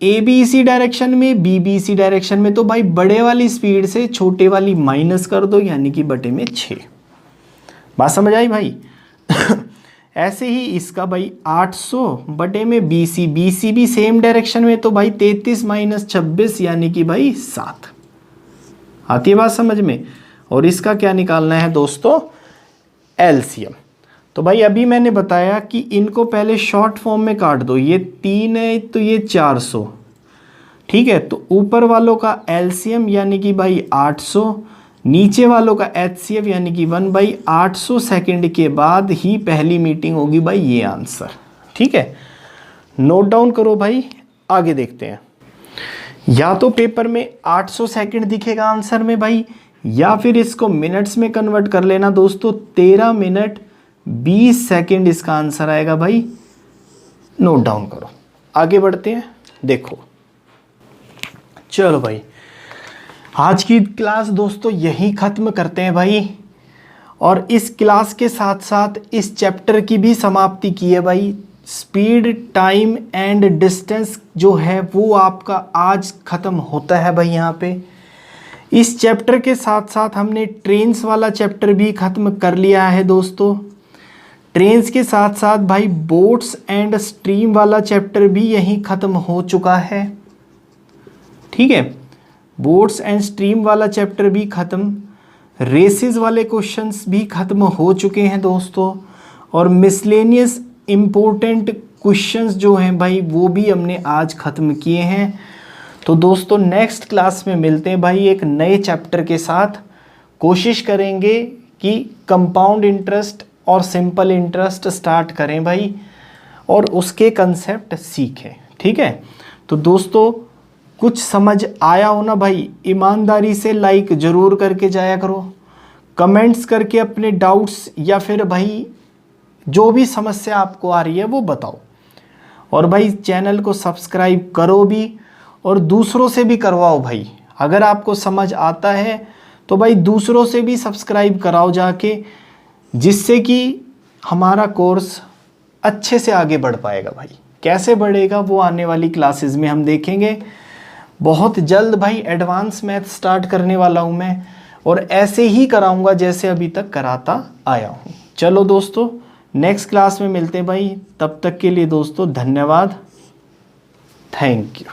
ए बी इसी डायरेक्शन में, बी बी इसी डायरेक्शन में, तो भाई बड़े वाली स्पीड से छोटे वाली माइनस कर दो, यानी कि बटे में 6। बात समझ आई भाई। ऐसे ही इसका भाई 800 बटे में बी सी भी सेम डायरेक्शन में, तो भाई 33 - 26 यानी कि भाई 7। आती है बात समझ में। और इसका क्या निकालना है दोस्तों, एलसीएम। तो भाई अभी मैंने बताया कि इनको पहले शॉर्ट फॉर्म में काट दो, ये 3 है तो ये 400, ठीक है। तो ऊपर वालों का एलसीएम यानी कि भाई 800, नीचे वालों का एचसीएफ यानी कि 1/800 सेकंड के बाद ही पहली मीटिंग होगी भाई, ये आंसर, ठीक है। नोट डाउन करो भाई, आगे देखते हैं। या तो पेपर में 800 सेकंड दिखेगा आंसर में भाई, या फिर इसको मिनट्स में कन्वर्ट कर लेना दोस्तों, 13 मिनट 20 सेकंड इसका आंसर आएगा भाई। नोट डाउन करो, आगे बढ़ते हैं। देखो चलो भाई, आज की क्लास दोस्तों यही ख़त्म करते हैं भाई। और इस क्लास के साथ साथ इस चैप्टर की भी समाप्ति की है भाई। स्पीड, टाइम एंड डिस्टेंस जो है वो आपका आज ख़त्म होता है भाई। यहाँ पे इस चैप्टर के साथ साथ हमने ट्रेन्स वाला चैप्टर भी ख़त्म कर लिया है दोस्तों। ट्रेन्स के साथ साथ भाई बोट्स एंड स्ट्रीम वाला चैप्टर भी यहीं ख़त्म हो चुका है। ठीक है, बोट्स एंड स्ट्रीम वाला चैप्टर भी ख़त्म, रेसेस वाले क्वेश्चंस भी ख़त्म हो चुके हैं दोस्तों, और मिसलेनियस इम्पोर्टेंट क्वेश्चंस जो हैं भाई वो भी हमने आज ख़त्म किए हैं। तो दोस्तों नेक्स्ट क्लास में मिलते हैं भाई एक नए चैप्टर के साथ। कोशिश करेंगे कि कंपाउंड इंटरेस्ट और सिंपल इंटरेस्ट स्टार्ट करें भाई, और उसके कंसेप्ट सीखें। ठीक है, तो दोस्तों कुछ समझ आया हो ना भाई, ईमानदारी से लाइक ज़रूर करके जाया करो, कमेंट्स करके अपने डाउट्स या फिर भाई जो भी समस्या आपको आ रही है वो बताओ, और भाई चैनल को सब्सक्राइब करो भी और दूसरों से भी करवाओ भाई। अगर आपको समझ आता है तो भाई दूसरों से भी सब्सक्राइब कराओ जाके, जिससे कि हमारा कोर्स अच्छे से आगे बढ़ पाएगा भाई। कैसे बढ़ेगा वो आने वाली क्लासेस में हम देखेंगे। बहुत जल्द भाई एडवांस मैथ स्टार्ट करने वाला हूँ मैं, और ऐसे ही कराऊंगा जैसे अभी तक कराता आया हूँ। चलो दोस्तों नेक्स्ट क्लास में मिलते हैं भाई, तब तक के लिए दोस्तों धन्यवाद, थैंक यू।